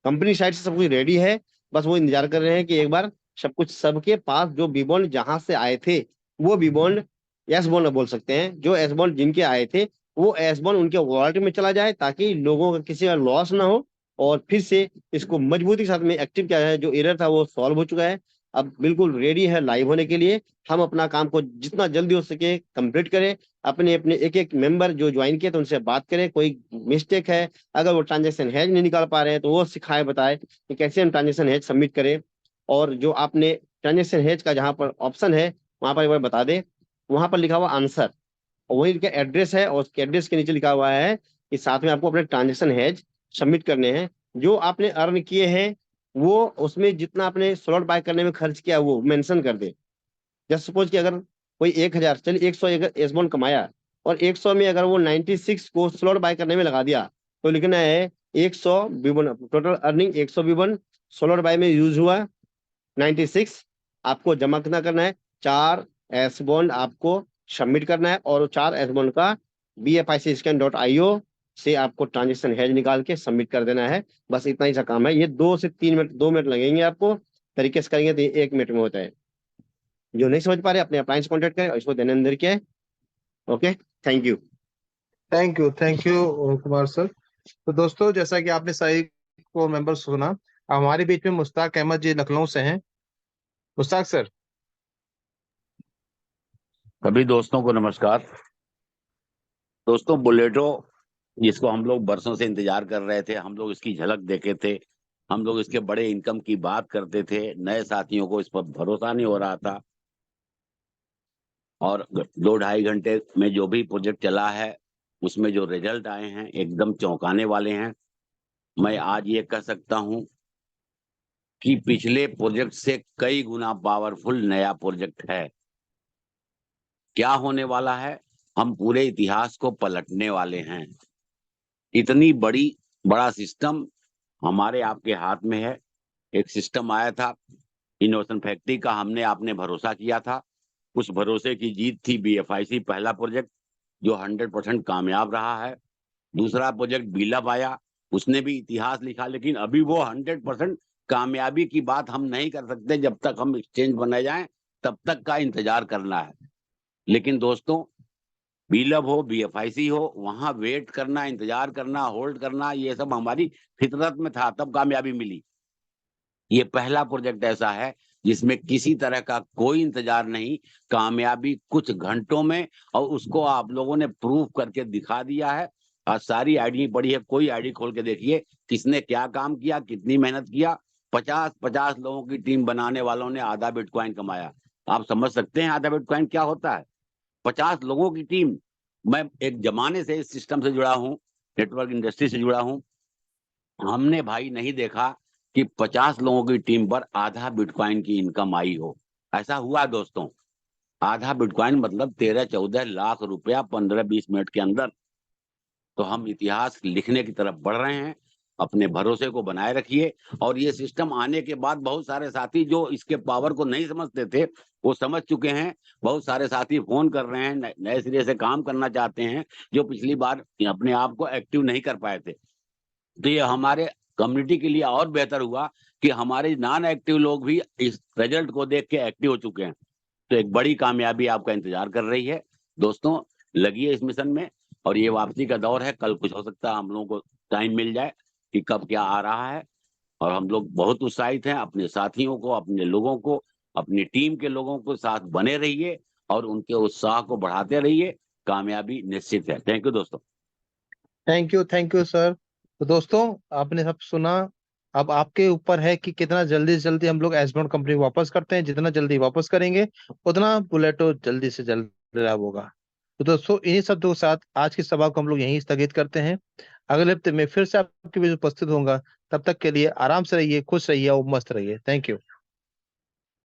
कंपनी साइड से सब कुछ रेडी है, बस वो इंतजार कर रहे हैं कि एक बार सब कुछ, सबके पास जो बी बॉन्ड जहां से आए थे वो बी बॉन्ड, एस बॉन्ड बोल सकते हैं, जो एस बॉन्ड जिनके आए थे वो एस बॉन्ड उनके वॉलेट में चला जाए, ताकि लोगों का किसी का लॉस ना हो। और फिर से इसको मजबूती के साथ में एक्टिव किया है, जो एरर था वो सॉल्व हो चुका है, अब बिल्कुल रेडी है लाइव होने के लिए। हम अपना काम को जितना जल्दी हो सके कंप्लीट करें। अपने अपने एक एक मेंबर जो ज्वाइन किए थे उनसे बात करें, कोई मिस्टेक है, अगर वो ट्रांजेक्शन हैज नहीं निकाल पा रहे हैं तो वो सिखाए, बताए कि कैसे हम ट्रांजेक्शन हैज सबमिट करें। और जो आपने ट्रांजेक्शन हैज का जहां पर ऑप्शन है वहां पर एक बार बता दे, वहां पर लिखा हुआ आंसर, और वही इनका एड्रेस है, और उसके एड्रेस के नीचे लिखा हुआ है कि साथ में आपको अपने ट्रांजेक्शन हैज सबमिट करने हैं। जो आपने अर्न किए हैं वो, उसमें जितना आपने स्लॉट बाय करने में खर्च किया वो मेंशन कर दे। जस्ट सपोज कि अगर कोई 1000, चलिए 100 अगर एसबॉन्ड कमाया और 100 में अगर वो 96 को स्लॉट बाय करने में लगा दिया, तो लिखना है 100 B1, total earning 100 B1 slot buy में यूज हुआ 96, आपको जमा कितना करना है, 4 एस बॉन्ड आपको सबमिट करना है, और 4 एस बॉन्ड का BFICscan.io से आपको ट्रांजेक्शन हैज निकाल के सबमिट कर देना है। बस इतना ही सा काम है, ये 2 से 3 मिनट, 2 मिनट लगेंगे आपको, तरीके से करेंगे तो ये 1 मिनट में होता है। जो नहीं समझ पा रहे अपने अप्लायंस कॉन्टेक्ट करें और इसको दैनिक किया है। Okay, thank you. Thank you Kumar sir. तो दोस्तों, जैसा कि आपने सही को मेंबर सुना, अब हमारे बीच में मुश्ताक अहमद जी लखनऊ से हैं। मुश्ताक सर। सभी दोस्तों को नमस्कार। दोस्तों, बुलेटो जिसको हम लोग बरसों से इंतजार कर रहे थे, हम लोग इसकी झलक देखे थे, हम लोग इसके बड़े इनकम की बात करते थे, नए साथियों को इस पर भरोसा नहीं हो रहा था, और 2-2.5 घंटे में जो भी प्रोजेक्ट चला है उसमें जो रिजल्ट आए हैं एकदम चौंकाने वाले हैं। मैं आज ये कह सकता हूं कि पिछले प्रोजेक्ट से कई गुना पावरफुल नया प्रोजेक्ट है। क्या होने वाला है, हम पूरे इतिहास को पलटने वाले हैं। इतनी बड़ा सिस्टम हमारे आपके हाथ में है। एक सिस्टम आया था इनोवेशन फैक्ट्री का, हमने आपने भरोसा किया था, उस भरोसे की जीत थी BFIC पहला प्रोजेक्ट जो 100% कामयाब रहा है। दूसरा प्रोजेक्ट बीलअप आया, उसने भी इतिहास लिखा, लेकिन अभी वो 100% कामयाबी की बात हम नहीं कर सकते। जब तक हम एक्सचेंज बनाए जाएं तब तक का इंतजार करना है। लेकिन दोस्तों, बीलअप हो, BFIC हो, वहां वेट करना, इंतजार करना, होल्ड करना, ये सब हमारी फितरत में था, तब कामयाबी मिली। ये पहला प्रोजेक्ट ऐसा है जिसमें किसी तरह का कोई इंतजार नहीं, कामयाबी कुछ घंटों में, और उसको आप लोगों ने प्रूव करके दिखा दिया है। आज सारी आईडी पड़ी है, कोई आईडी खोल के देखिए किसने क्या काम किया, कितनी मेहनत किया। 50-50 लोगों की टीम बनाने वालों ने आधा बिटकॉइन कमाया। आप समझ सकते हैं आधा बिटकॉइन क्या होता है। 50 लोगों की टीम। मैं एक जमाने से इस सिस्टम से जुड़ा हूं, नेटवर्क इंडस्ट्री से जुड़ा हूं। हमने भाई नहीं देखा कि 50 लोगों की टीम पर आधा बिटकॉइन की इनकम आई हो। ऐसा हुआ दोस्तों। आधा बिटकॉइन मतलब 13-14 लाख रुपया 15-20 मिनट के अंदर। तो हम इतिहास लिखने की तरफ बढ़ रहे हैं, अपने भरोसे को बनाए रखिए। और ये सिस्टम आने के बाद बहुत सारे साथी जो इसके पावर को नहीं समझते थे वो समझ चुके हैं। बहुत सारे साथी फोन कर रहे हैं, नए सिरे से काम करना चाहते हैं, जो पिछली बार अपने आप को एक्टिव नहीं कर पाए थे। तो ये हमारे कम्युनिटी के लिए और बेहतर हुआ कि हमारे नॉन एक्टिव लोग भी इस रिजल्ट को देख के एक्टिव हो चुके हैं। तो एक बड़ी कामयाबी आपका इंतजार कर रही है। दोस्तों, लगिए इस मिशन में। और ये वापसी का दौर है, कल कुछ हो सकता है हम लोगों को टाइम मिल जाए कि कब क्या आ रहा है। और हम लोग बहुत उत्साहित हैं। अपने साथियों को, अपने लोगों को, अपनी टीम के लोगों को साथ बने रहिए और उनके उत्साह को बढ़ाते रहिए। कामयाबी निश्चित है। थैंक यू दोस्तों। Thank you sir. तो दोस्तों, आपने सब सुना। अब आपके ऊपर है कि कितना जल्दी से जल्दी हम लोग एसबॉन्ड कंपनी वापस करते हैं। जितना जल्दी वापस करेंगे उतना बुलेटो जल्दी से जल्दी लाभ होगा। तो दोस्तों, इन्हीं शब्दों के साथ आज की सभा को हम लोग यहीं स्थगित करते हैं। अगले हफ्ते में फिर से आपके बीच उपस्थित होऊंगा। तब तक के लिए आराम से रहिए, खुश रहिए और मस्त रहिए। Thank you.